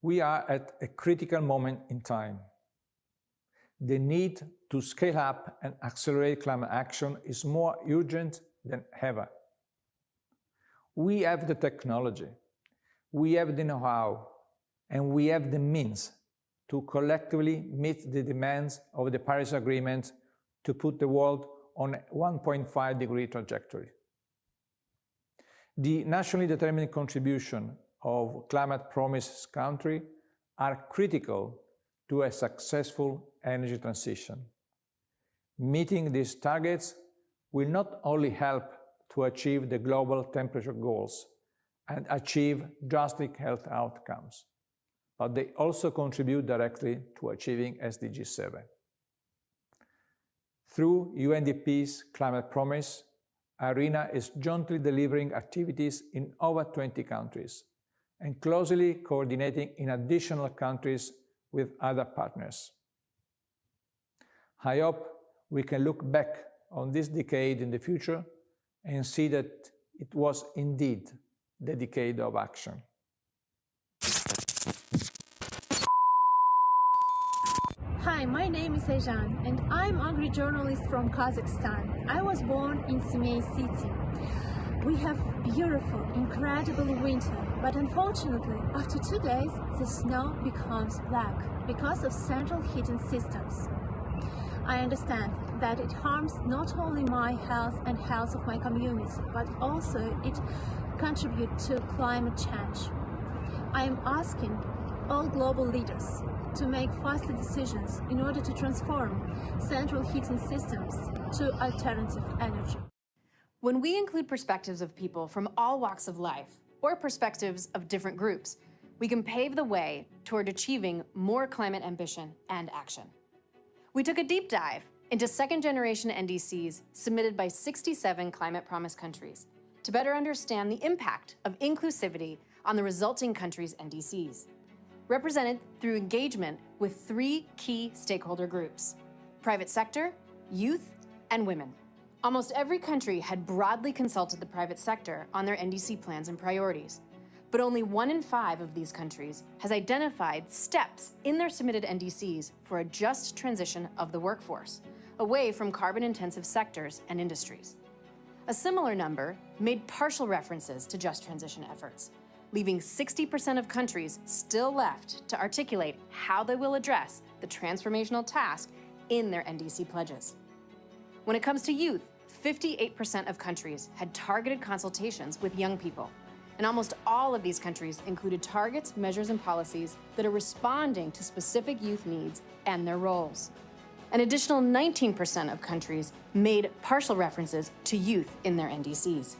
we are at a critical moment in time. The need to scale up and accelerate climate action is more urgent than ever. We have the technology, we have the know-how, and we have the means to collectively meet the demands of the Paris Agreement to put the world on a 1.5-degree trajectory. The nationally determined contribution of climate promise countries are critical to a successful energy transition. Meeting these targets will not only help to achieve the global temperature goals and achieve drastic health outcomes, but they also contribute directly to achieving SDG 7. Through UNDP's Climate Promise, ARENA is jointly delivering activities in over 20 countries and closely coordinating in additional countries with other partners. I hope we can look back on this decade in the future and see that it was indeed the decade of action. Hi, my name is Ejan, and I'm agri-journalist from Kazakhstan. I was born in Semey City. We have beautiful, incredible winter, but unfortunately, after 2 days, the snow becomes black because of central heating systems. I understand that it harms not only my health and health of my community, but also it contribute to climate change. I am asking all global leaders to make faster decisions in order to transform central heating systems to alternative energy. When we include perspectives of people from all walks of life, or perspectives of different groups, we can pave the way toward achieving more climate ambition and action. We took a deep dive into second-generation NDCs submitted by 67 Climate Promise countries to better understand the impact of inclusivity on the resulting countries' NDCs, represented through engagement with 3 key stakeholder groups: private sector, youth, and women. Almost every country had broadly consulted the private sector on their NDC plans and priorities, but only 1 in 5 of these countries has identified steps in their submitted NDCs for a just transition of the workforce, away from carbon-intensive sectors and industries. A similar number made partial references to just transition efforts, leaving 60% of countries still left to articulate how they will address the transformational task in their NDC pledges. When it comes to youth, 58% of countries had targeted consultations with young people, and almost all of these countries included targets, measures, and policies that are responding to specific youth needs and their roles. An additional 19% of countries made partial references to youth in their NDCs.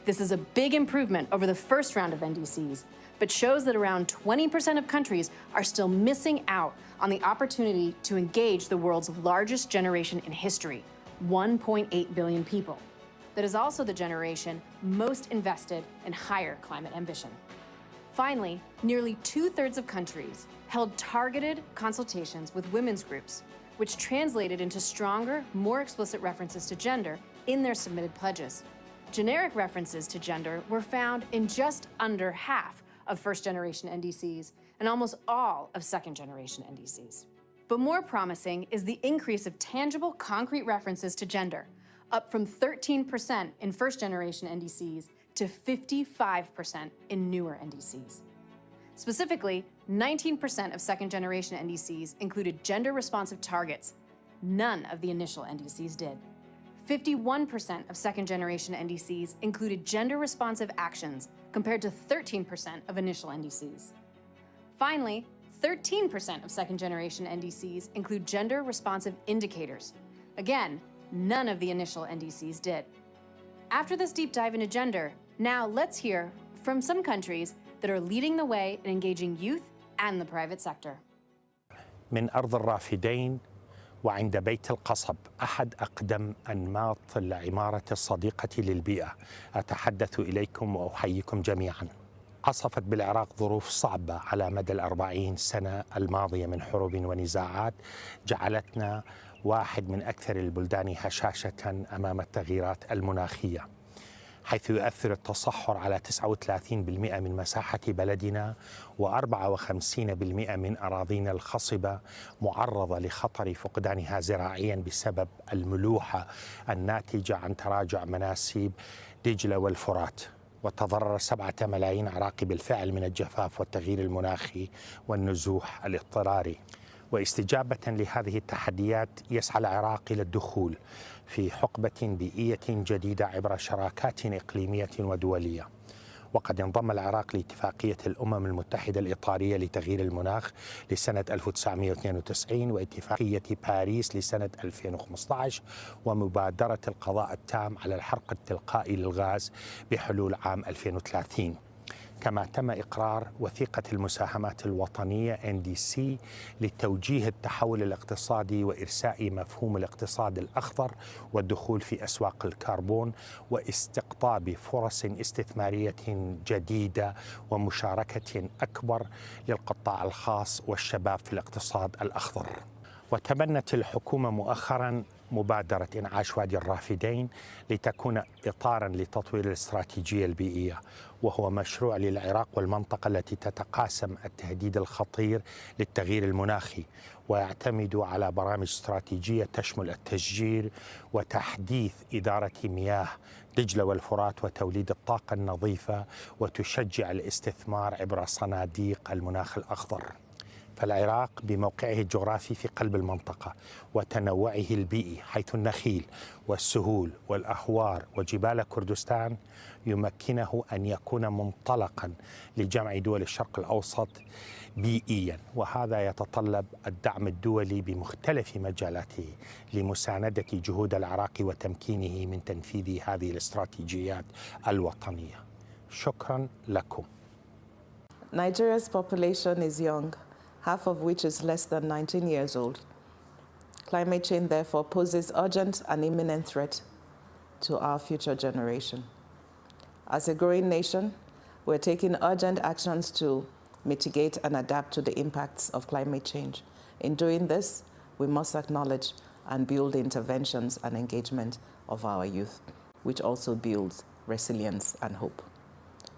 This is a big improvement over the first round of NDCs, but shows that around 20% of countries are still missing out on the opportunity to engage the world's largest generation in history, 1.8 billion people. That is also the generation most invested in higher climate ambition. Finally, nearly 2/3 of countries held targeted consultations with women's groups, which translated into stronger, more explicit references to gender in their submitted pledges. Generic references to gender were found in just under half of first-generation NDCs and almost all of second-generation NDCs. But more promising is the increase of tangible, concrete references to gender, up from 13% in first-generation NDCs to 55% in newer NDCs. Specifically, 19% of second-generation NDCs included gender-responsive targets. None of the initial NDCs did. 51% of second-generation NDCs included gender-responsive actions, compared to 13% of initial NDCs. Finally, 13% of second-generation NDCs include gender-responsive indicators. Again, none of the initial NDCs did. After this deep dive into gender, now let's hear from some countries that are leading the way in engaging youth and the private sector. من أرض الرافدين وعند بيت القصب، أحد أقدم أنماط العمارة الصديقة للبيئة. أتحدث إليكم وأحييكم جميعاً. عصفت بالعراق ظروف صعبة على مدى 40 سنة الماضية من حروب ونزاعات، جعلتنا واحد من أكثر البلدان هشاشة أمام التغييرات المناخية، حيث يؤثر التصحر على 39% من مساحة بلدنا و54% من أراضينا الخصبة معرضة لخطر فقدانها زراعيا بسبب الملوحة الناتجة عن تراجع مناسيب دجلة والفرات. وتضرر 7 ملايين عراقي بالفعل من الجفاف والتغيير المناخي والنزوح الاضطراري. واستجابة لهذه التحديات يسعى العراق إلى الدخول في حقبة بيئية جديدة عبر شراكات إقليمية ودولية. وقد انضم العراق لاتفاقية الأمم المتحدة الإطارية لتغيير المناخ لسنة 1992 واتفاقية باريس لسنة 2015 ومبادرة القضاء التام على الحرق التلقائي للغاز بحلول عام 2030. كما تم إقرار وثيقة المساهمات الوطنية NDC لتوجيه التحول الاقتصادي وإرساء مفهوم الاقتصاد الأخضر والدخول في أسواق الكربون واستقطاب فرص استثمارية جديدة ومشاركة أكبر للقطاع الخاص والشباب في الاقتصاد الأخضر. وتبنت الحكومة مؤخراً مبادرة إنعاش وادي الرافدين لتكون إطاراً لتطوير الاستراتيجية البيئية، وهو مشروع للعراق والمنطقة التي تتقاسم التهديد الخطير للتغيير المناخي، ويعتمد على برامج استراتيجية تشمل التشجير وتحديث إدارة مياه دجلة والفرات وتوليد الطاقة النظيفة، وتشجع الاستثمار عبر صناديق المناخ الأخضر. فالعراق بموقعه الجغرافي في قلب المنطقة وتنوعه البيئي حيث النخيل والسهول والأهوار وجبال كردستان يمكنه أن يكون منطلقا لجمع دول الشرق الأوسط بيئيا، وهذا يتطلب الدعم الدولي بمختلف مجالاته لمساندة جهود العراق وتمكينه من تنفيذ هذه الاستراتيجيات الوطنية. شكرا لكم. Nigeria's population is young, half of which is less than 19 years old. Climate change therefore poses urgent and imminent threat to our future generation. As a growing nation, we're taking urgent actions to mitigate and adapt to the impacts of climate change. In doing this, we must acknowledge and build interventions and engagement of our youth, which also builds resilience and hope.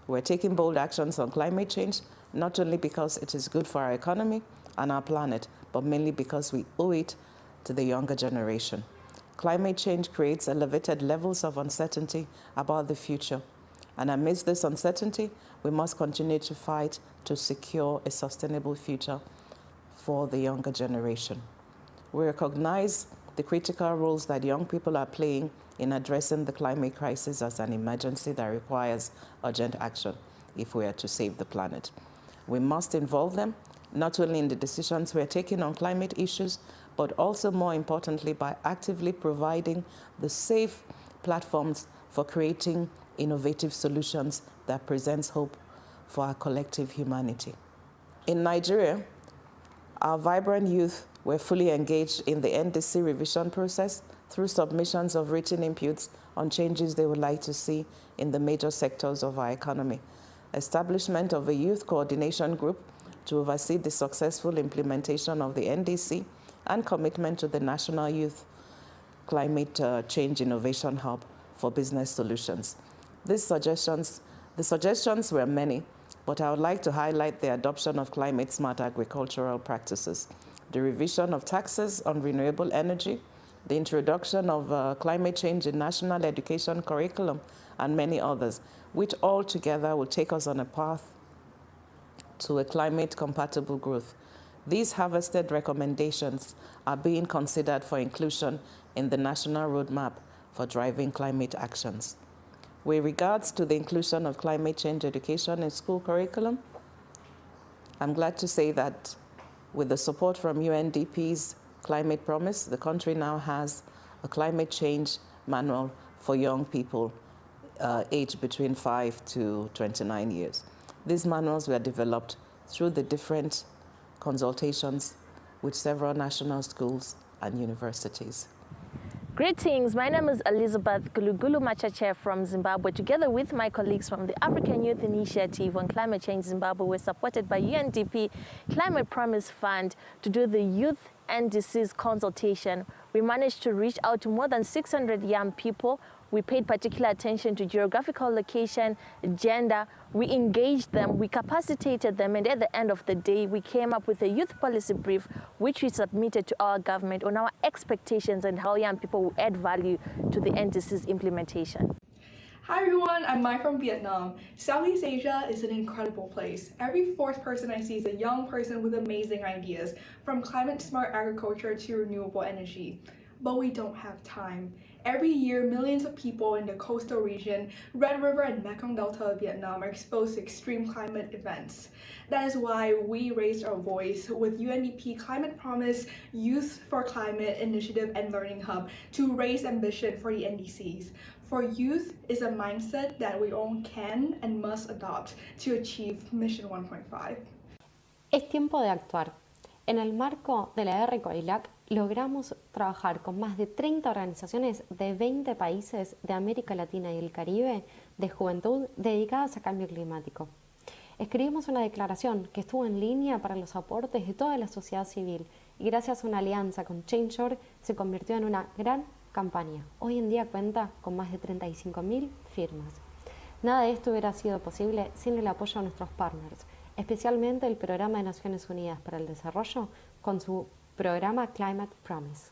We're taking bold actions on climate change, not only because it is good for our economy and our planet, but mainly because we owe it to the younger generation. Climate change creates elevated levels of uncertainty about the future. And amidst this uncertainty, we must continue to fight to secure a sustainable future for the younger generation. We recognize the critical roles that young people are playing in addressing the climate crisis as an emergency that requires urgent action if we are to save the planet. We must involve them, not only in the decisions we are taking on climate issues, but also more importantly by actively providing the safe platforms for creating innovative solutions that presents hope for our collective humanity. In Nigeria, our vibrant youth were fully engaged in the NDC revision process through submissions of written inputs on changes they would like to see in the major sectors of our economy. Establishment of a youth coordination group to oversee the successful implementation of the NDC and commitment to the National Youth Climate Change Innovation Hub for Business Solutions. The suggestions were many, but I would like to highlight the adoption of climate-smart agricultural practices, the revision of taxes on renewable energy, the introduction of climate change in national education curriculum, and many others, which all together will take us on a path to a climate-compatible growth. These harvested recommendations are being considered for inclusion in the National Roadmap for Driving Climate Actions. With regards to the inclusion of climate change education in school curriculum, I'm glad to say that with the support from UNDP's Climate Promise, the country now has a climate change manual for young people aged between 5 to 29 years. These manuals were developed through the different consultations with several national schools and universities. Greetings, my name is Elizabeth Gulugulu Machache from Zimbabwe. Together with my colleagues from the African Youth Initiative on Climate Change Zimbabwe, we're supported by UNDP Climate Promise Fund to do the Youth and Disease consultation. We managed to reach out to more than 600 young people. We paid particular attention to geographical location, gender. We engaged them, we capacitated them, and at the end of the day, we came up with a youth policy brief, which we submitted to our government on our expectations and how young people will add value to the NDC's implementation. Hi everyone, I'm Mai from Vietnam. Southeast Asia is an incredible place. Every fourth person I see is a young person with amazing ideas, from climate-smart agriculture to renewable energy. But we don't have time. Every year, millions of people in the coastal region, Red River and Mekong Delta of Vietnam, are exposed to extreme climate events. That is why we raised our voice with UNDP Climate Promise, Youth for Climate Initiative and Learning Hub to raise ambition for the NDCs. For youth is a mindset that we all can and must adopt to achieve Mission 1.5. Es tiempo de actuar. En el marco de la RCOILAC logramos trabajar con más de 30 organizaciones de 20 países de América Latina y el Caribe de juventud dedicadas a cambio climático. Escribimos una declaración que estuvo en línea para los aportes de toda la sociedad civil y gracias a una alianza con Change.org se convirtió en una gran campaña. Hoy en día cuenta con más de 35.000 firmas. Nada de esto hubiera sido posible sin el apoyo de nuestros partners, especialmente el Programa de Naciones Unidas para el Desarrollo con su programa Climate Promise.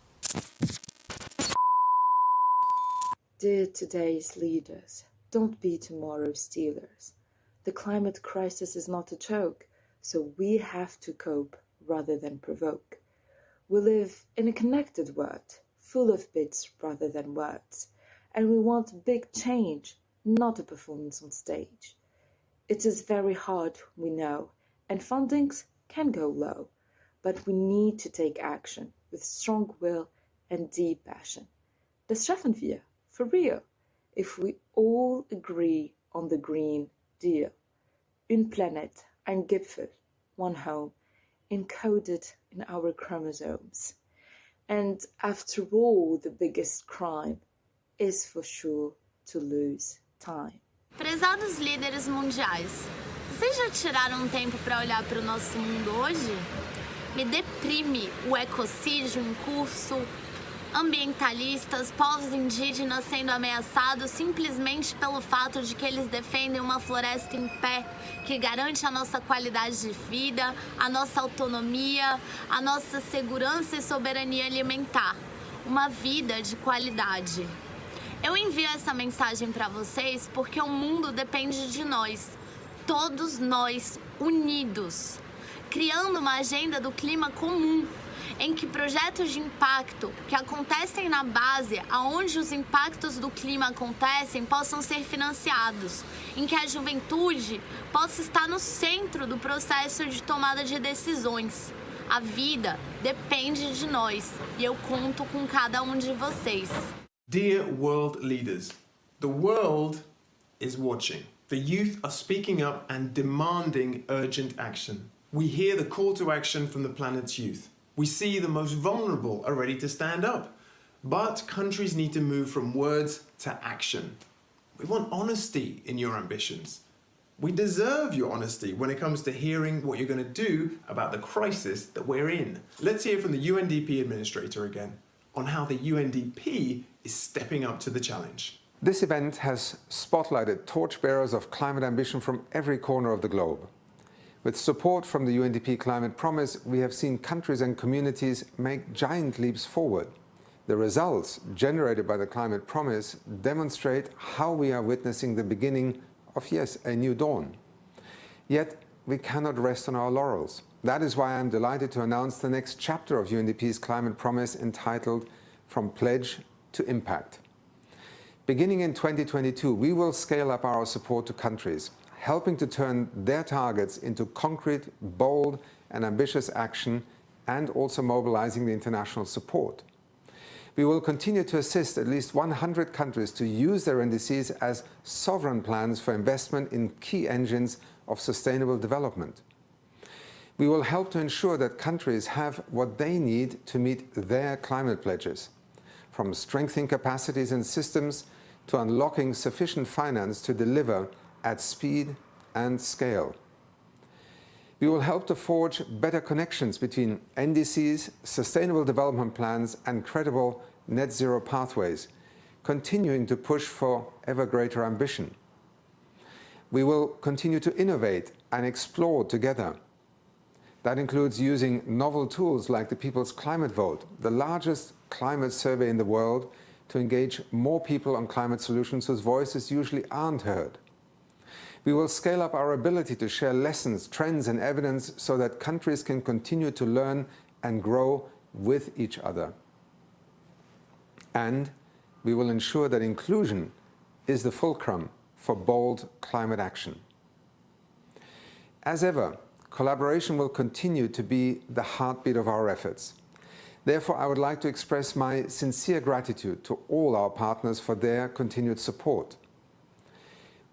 Dear today's leaders, don't be tomorrow's stealers. The climate crisis is not a joke, so we have to cope rather than provoke. We live in a connected world, full of bits rather than words, and we want big change, not a performance on stage. It is very hard, we know, and fundings can go low, but we need to take action with strong will and deep passion. Das schaffen wir, for real, if we all agree on the Green Deal. Une planète, ein Gipfel, one home, encoded in our chromosomes. And after all, the biggest crime is for sure to lose time. Prezados líderes mundiais, vocês já tiraram um tempo para olhar para o nosso mundo hoje? Me deprime o ecocídio em curso, ambientalistas, povos indígenas sendo ameaçados simplesmente pelo fato de que eles defendem uma floresta em pé que garante a nossa qualidade de vida, a nossa autonomia, a nossa segurança e soberania alimentar. Uma vida de qualidade. Eu envio essa mensagem para vocês porque o mundo depende de nós, todos nós unidos, criando uma agenda do clima comum, em que projetos de impacto que acontecem na base, aonde os impactos do clima acontecem, possam ser financiados, em que a juventude possa estar no centro do processo de tomada de decisões. A vida depende de nós e eu conto com cada um de vocês. Dear world leaders, the world is watching. The youth are speaking up and demanding urgent action. We hear the call to action from the planet's youth. We see the most vulnerable are ready to stand up. But countries need to move from words to action. We want honesty in your ambitions. We deserve your honesty when it comes to hearing what you're going to do about the crisis that we're in. Let's hear from the UNDP administrator again on how the UNDP is stepping up to the challenge. This event has spotlighted torchbearers of climate ambition from every corner of the globe. With support from the UNDP Climate Promise, we have seen countries and communities make giant leaps forward. The results generated by the Climate Promise demonstrate how we are witnessing the beginning of, yes, a new dawn. Yet, we cannot rest on our laurels. That is why I'm delighted to announce the next chapter of UNDP's Climate Promise entitled From Pledge to Impact. Beginning in 2022, we will scale up our support to countries, helping to turn their targets into concrete, bold and ambitious action, and also mobilizing the international support. We will continue to assist at least 100 countries to use their NDCs as sovereign plans for investment in key engines of sustainable development. We will help to ensure that countries have what they need to meet their climate pledges, from strengthening capacities and systems to unlocking sufficient finance to deliver at speed and scale. We will help to forge better connections between NDCs, sustainable development plans and credible net zero pathways, continuing to push for ever greater ambition. We will continue to innovate and explore together. That includes using novel tools like the People's Climate Vote, the largest climate survey in the world, to engage more people on climate solutions whose voices usually aren't heard. We will scale up our ability to share lessons, trends and evidence so that countries can continue to learn and grow with each other. And we will ensure that inclusion is the fulcrum for bold climate action. As ever, collaboration will continue to be the heartbeat of our efforts. Therefore, I would like to express my sincere gratitude to all our partners for their continued support.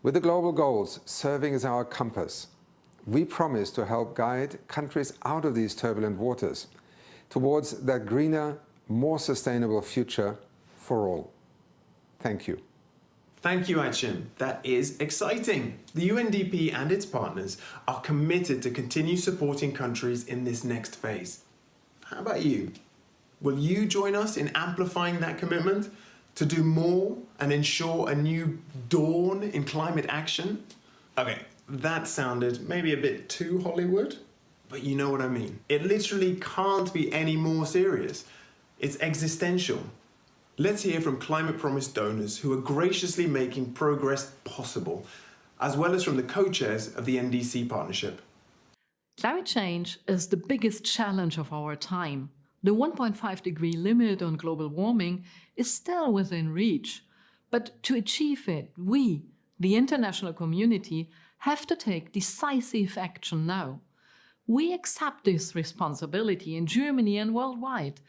With the global goals serving as our compass, we promise to help guide countries out of these turbulent waters towards that greener, more sustainable future for all. Thank you. Thank you, Achim. That is exciting. The UNDP and its partners are committed to continue supporting countries in this next phase. How about you? Will you join us in amplifying that commitment to do more and ensure a new dawn in climate action? Okay, that sounded maybe a bit too Hollywood, but you know what I mean. It literally can't be any more serious. It's existential. Let's hear from Climate Promise donors who are graciously making progress possible, as well as from the co-chairs of the NDC partnership. Climate change is the biggest challenge of our time. The 1.5-degree limit on global warming is still within reach. But to achieve it, we, the international community, have to take decisive action now. We accept this responsibility in Germany and worldwide.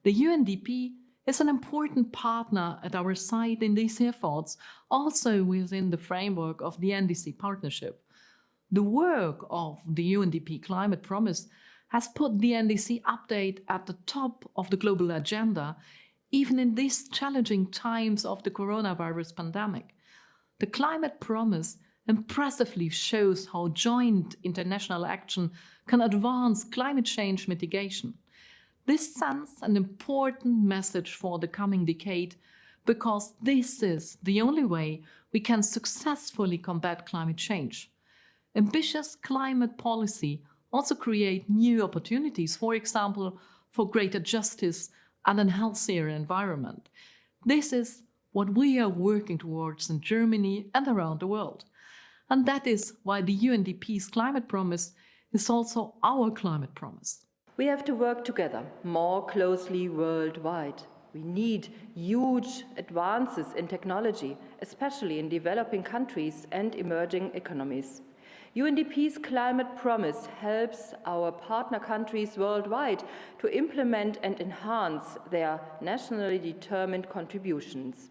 The UNDP is an important partner at our side in these efforts, also within the framework of the NDC partnership. The work of the UNDP Climate Promise has put the NDC update at the top of the global agenda, even in these challenging times of the coronavirus pandemic. The Climate Promise impressively shows how joint international action can advance climate change mitigation. This sends an important message for the coming decade, because this is the only way we can successfully combat climate change. Ambitious climate policy also create new opportunities, for example, for greater justice and a healthier environment. This is what we are working towards in Germany and around the world. And that is why the UNDP's Climate Promise is also our climate promise. We have to work together more closely worldwide. We need huge advances in technology, especially in developing countries and emerging economies. UNDP's Climate Promise helps our partner countries worldwide to implement and enhance their nationally determined contributions.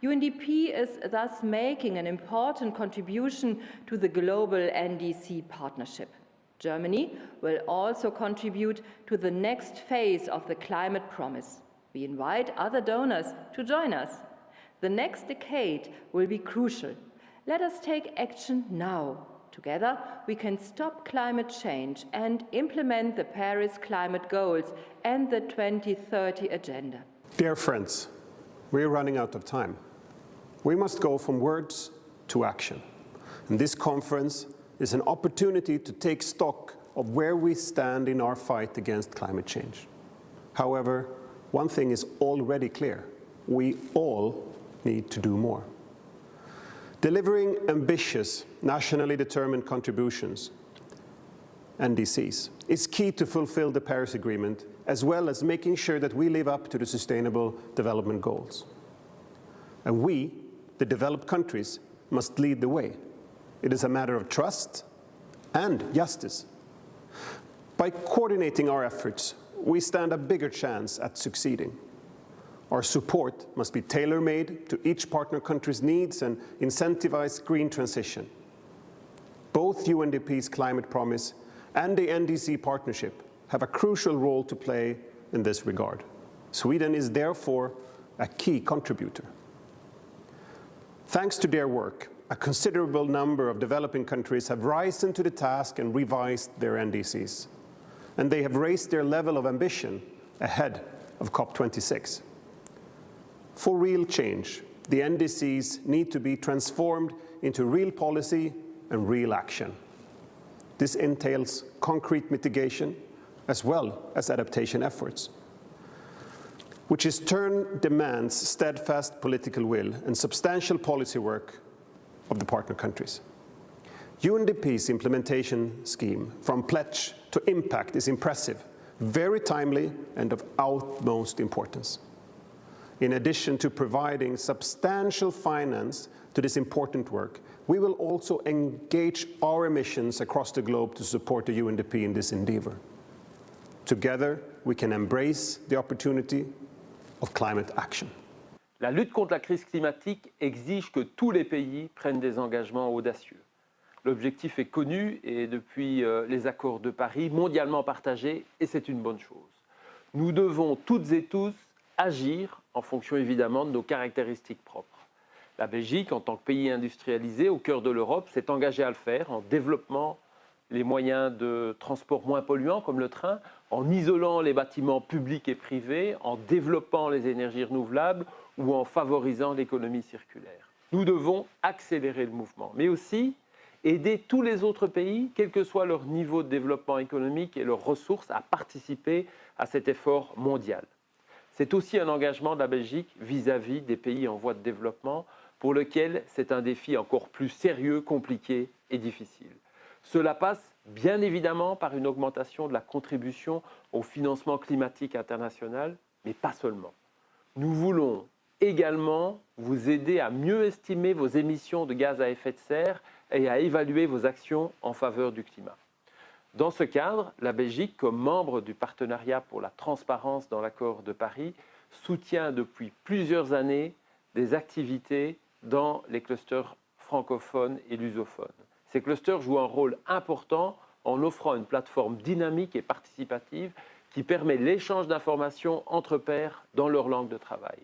UNDP is thus making an important contribution to the global NDC partnership. Germany will also contribute to the next phase of the Climate Promise. We invite other donors to join us. The next decade will be crucial. Let us take action now. Together, we can stop climate change and implement the Paris climate goals and the 2030 agenda. Dear friends, we're running out of time. We must go from words to action. And this conference is an opportunity to take stock of where we stand in our fight against climate change. However, one thing is already clear. We all need to do more. Delivering ambitious, nationally determined contributions, NDCs, is key to fulfill the Paris Agreement, as well as making sure that we live up to the Sustainable Development Goals. And we, the developed countries, must lead the way. It is a matter of trust and justice. By coordinating our efforts, we stand a bigger chance at succeeding. Our support must be tailor-made to each partner country's needs and incentivize green transition. Both UNDP's Climate Promise and the NDC partnership have a crucial role to play in this regard. Sweden is therefore a key contributor. Thanks to their work, a considerable number of developing countries have risen to the task and revised their NDCs. And they have raised their level of ambition ahead of COP26. For real change, the NDCs need to be transformed into real policy and real action. This entails concrete mitigation as well as adaptation efforts, which in turn demands steadfast political will and substantial policy work of the partner countries. UNDP's implementation scheme, from pledge to impact, is impressive, very timely, and of utmost importance. In addition to providing substantial finance to this important work, we will also engage our missions across the globe to support the UNDP in this endeavor. Together, we can embrace the opportunity of climate action. La lutte contre la crise climatique exige que tous les pays prennent des engagements audacieux. L'objectif est connu et depuis les accords de Paris, mondialement partagé, et c'est une bonne chose. Nous devons toutes et tous agir en fonction évidemment de nos caractéristiques propres. La Belgique, en tant que pays industrialisé au cœur de l'Europe, s'est engagée à le faire en développant les moyens de transport moins polluants comme le train, en isolant les bâtiments publics et privés, en développant les énergies renouvelables ou en favorisant l'économie circulaire. Nous devons accélérer le mouvement, mais aussi aider tous les autres pays, quel que soit leur niveau de développement économique et leurs ressources, à participer à cet effort mondial. C'est aussi un engagement de la Belgique vis-à-vis des pays en voie de développement, pour lequel c'est un défi encore plus sérieux, compliqué et difficile. Cela passe bien évidemment par une augmentation de la contribution au financement climatique international, mais pas seulement. Nous voulons également vous aider à mieux estimer vos émissions de gaz à effet de serre et à évaluer vos actions en faveur du climat. Dans ce cadre, la Belgique, comme membre du partenariat pour la transparence dans l'accord de Paris, soutient depuis plusieurs années des activités dans les clusters francophones et lusophones. Ces clusters jouent un rôle important en offrant une plateforme dynamique et participative qui permet l'échange d'informations entre pairs dans leur langue de travail.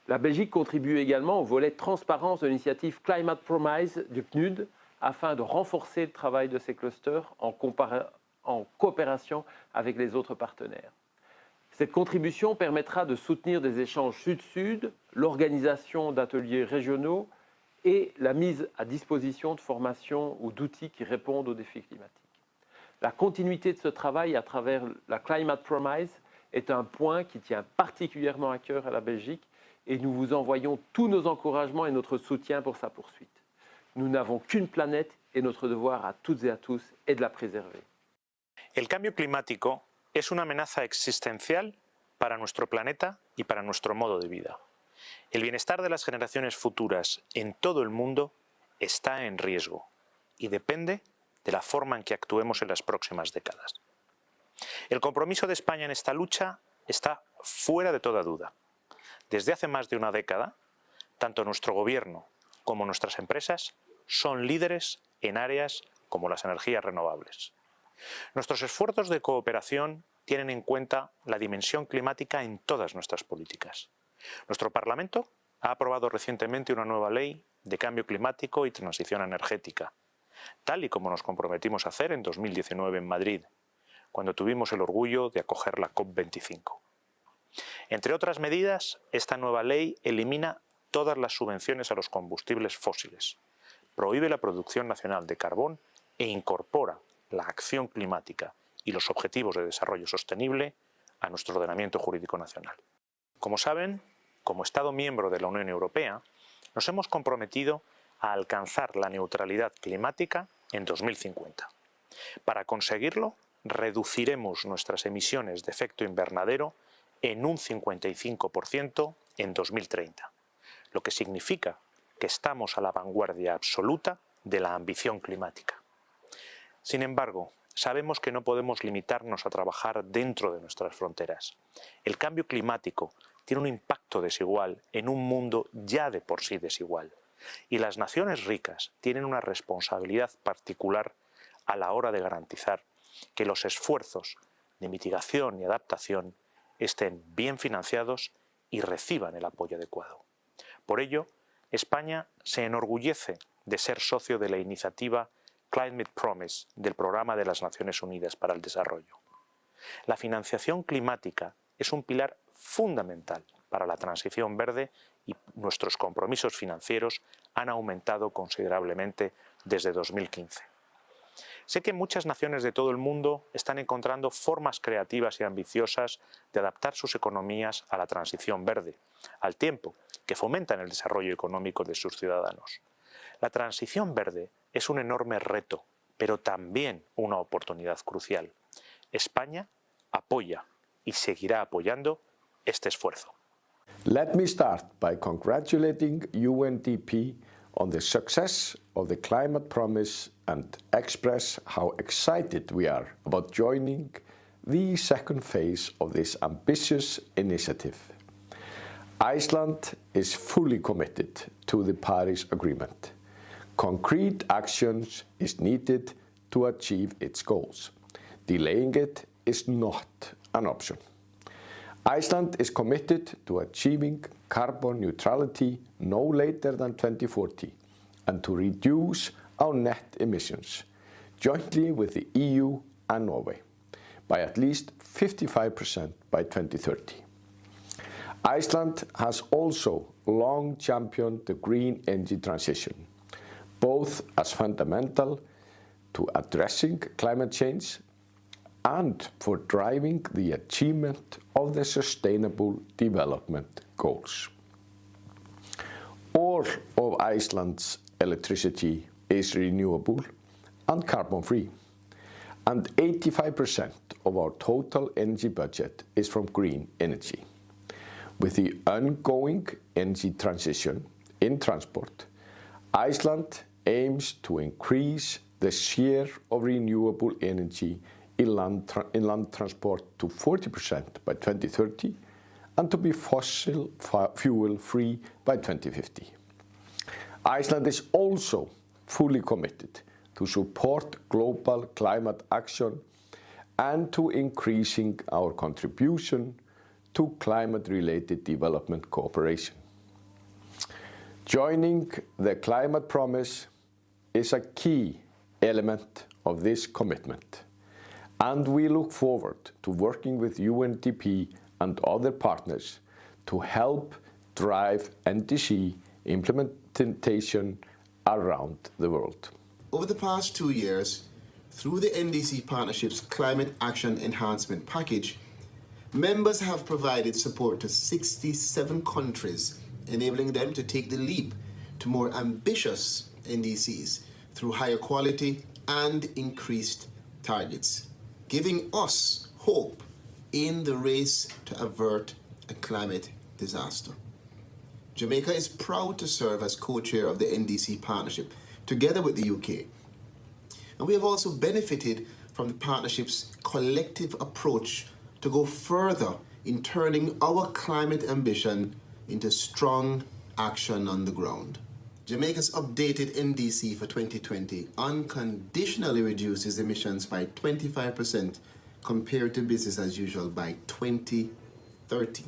La Belgique contribue également au volet transparence de l'initiative Climate Promise du PNUD afin de renforcer le travail de ces clusters en coopération avec les autres partenaires. Cette contribution permettra de soutenir des échanges sud-sud, l'organisation d'ateliers régionaux et la mise à disposition de formations ou d'outils qui répondent aux défis climatiques. La continuité de ce travail à travers la Climate Promise est un point qui tient particulièrement à cœur à la Belgique et nous vous envoyons tous nos encouragements et notre soutien pour sa poursuite. Nous n'avons qu'une planète et notre devoir à toutes et à tous est de la préserver. El cambio climático es una amenaza existencial para nuestro planeta y para nuestro modo de vida. El bienestar de las generaciones futuras en todo el mundo está en riesgo y depende de la forma en que actuemos en las próximas décadas. El compromiso de España en esta lucha está fuera de toda duda. Desde hace más de una década, tanto nuestro gobierno como nuestras empresas son líderes en áreas como las energías renovables. Nuestros esfuerzos de cooperación tienen en cuenta la dimensión climática en todas nuestras políticas. Nuestro Parlamento ha aprobado recientemente una nueva ley de cambio climático y transición energética, tal y como nos comprometimos a hacer en 2019 en Madrid, cuando tuvimos el orgullo de acoger la COP25. Entre otras medidas, esta nueva ley elimina todas las subvenciones a los combustibles fósiles, prohíbe la producción nacional de carbón e incorpora la acción climática y los objetivos de desarrollo sostenible a nuestro ordenamiento jurídico nacional. Como saben, como Estado miembro de la Unión Europea, nos hemos comprometido a alcanzar la neutralidad climática en 2050. Para conseguirlo, reduciremos nuestras emisiones de efecto invernadero en un 55% en 2030, lo que significa que estamos a la vanguardia absoluta de la ambición climática. Sin embargo, sabemos que no podemos limitarnos a trabajar dentro de nuestras fronteras. El cambio climático tiene un impacto desigual en un mundo ya de por sí desigual, y las naciones ricas tienen una responsabilidad particular a la hora de garantizar que los esfuerzos de mitigación y adaptación estén bien financiados y reciban el apoyo adecuado. Por ello, España se enorgullece de ser socio de la iniciativa Climate Promise del Programa de las Naciones Unidas para el Desarrollo. La financiación climática es un pilar fundamental para la transición verde y nuestros compromisos financieros han aumentado considerablemente desde 2015. Sé que muchas naciones de todo el mundo están encontrando formas creativas y ambiciosas de adaptar sus economías a la transición verde, al tiempo que fomentan el desarrollo económico de sus ciudadanos. La transición verde es un enorme reto, pero también una oportunidad crucial. España apoya y seguirá apoyando este esfuerzo. Let me start by congratulating UNDP on the success of the Climate Promise and express how excited we are about joining the second phase of this ambitious initiative. Iceland is fully committed to the Paris Agreement. Concrete actions is needed to achieve its goals. Delaying it is not an option. Iceland is committed to achieving carbon neutrality no later than 2040 and to reduce our net emissions, jointly with the EU and Norway, by at least 55% by 2030. Iceland has also long championed the green energy transition, both as fundamental to addressing climate change and for driving the achievement of the Sustainable Development Goals. All of Iceland's electricity is renewable, and carbon-free. And 85% of our total energy budget is from green energy. With the ongoing energy transition in transport, Iceland aims to increase the share of renewable energy in land transport to 40% by 2030 and to be fossil fuel-free by 2050. Iceland is also fully committed to support global climate action and to increasing our contribution to climate-related development cooperation. Joining the Climate Promise is a key element of this commitment, and we look forward to working with UNDP and other partners to help drive NDC implementation around the world. Over the past 2 years, through the NDC Partnership's Climate Action Enhancement Package, members have provided support to 67 countries, enabling them to take the leap to more ambitious NDCs through higher quality and increased targets, giving us hope in the race to avert a climate disaster. Jamaica is proud to serve as co-chair of the NDC Partnership, together with the UK. And we have also benefited from the partnership's collective approach to go further in turning our climate ambition into strong action on the ground. Jamaica's updated NDC for 2020 unconditionally reduces emissions by 25% compared to business as usual by 2030.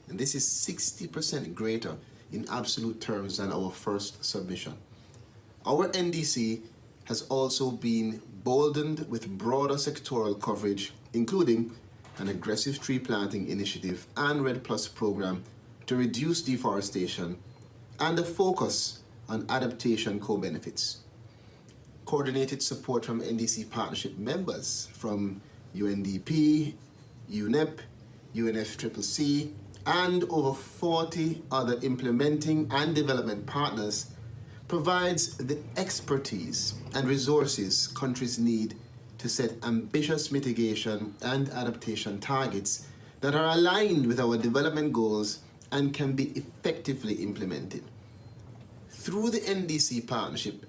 And this is 60% greater in absolute terms than our first submission. Our NDC has also been boldened with broader sectoral coverage, including an aggressive tree planting initiative and REDD+ program to reduce deforestation, and a focus on adaptation co-benefits. Coordinated support from NDC partnership members from UNDP, UNEP, UNFCCC, and over 40 other implementing and development partners provides the expertise and resources countries need to set ambitious mitigation and adaptation targets that are aligned with our development goals and can be effectively implemented. Through the NDC partnership,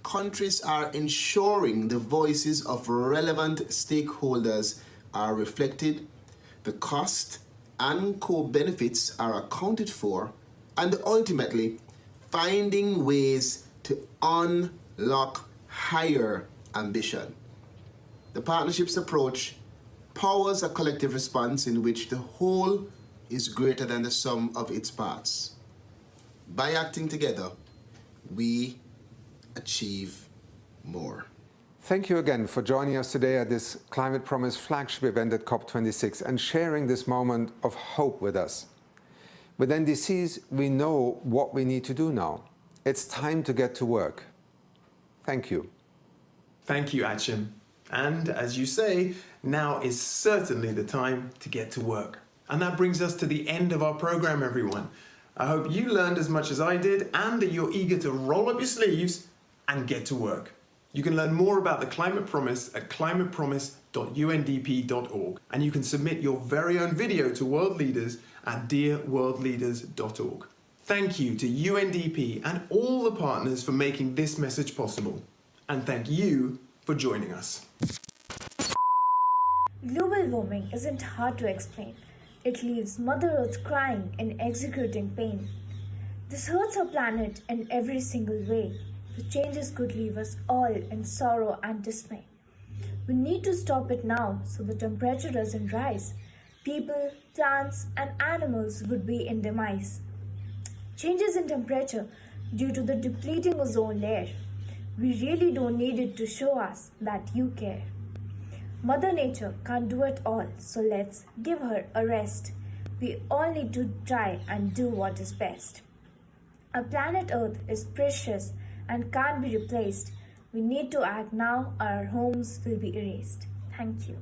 countries are ensuring the voices of relevant stakeholders are reflected, the cost and co-benefits are accounted for, and ultimately finding ways to unlock higher ambition. The partnership's approach powers a collective response in which the whole is greater than the sum of its parts. By acting together, we achieve more. Thank you again for joining us today at this Climate Promise flagship event at COP26 and sharing this moment of hope with us. With NDCs, we know what we need to do now. It's time to get to work. Thank you. Thank you, Achim. And as you say, now is certainly the time to get to work. And that brings us to the end of our program, everyone. I hope you learned as much as I did and that you're eager to roll up your sleeves and get to work. You can learn more about the Climate Promise at climatepromise.undp.org, and you can submit your very own video to world leaders at dearworldleaders.org. Thank you to UNDP and all the partners for making this message possible. And thank you for joining us. Global warming isn't hard to explain. It leaves Mother Earth crying in executing pain. This hurts our planet in every single way. The changes could leave us all in sorrow and dismay. We need to stop it now so the temperature doesn't rise. People, plants, and animals would be in demise. Changes in temperature due to the depleting ozone layer. We really don't need it to show us that you care. Mother Nature can't do it all, so let's give her a rest. We all need to try and do what is best. Our planet Earth is precious and can't be replaced. We need to act now or our homes will be erased. Thank you.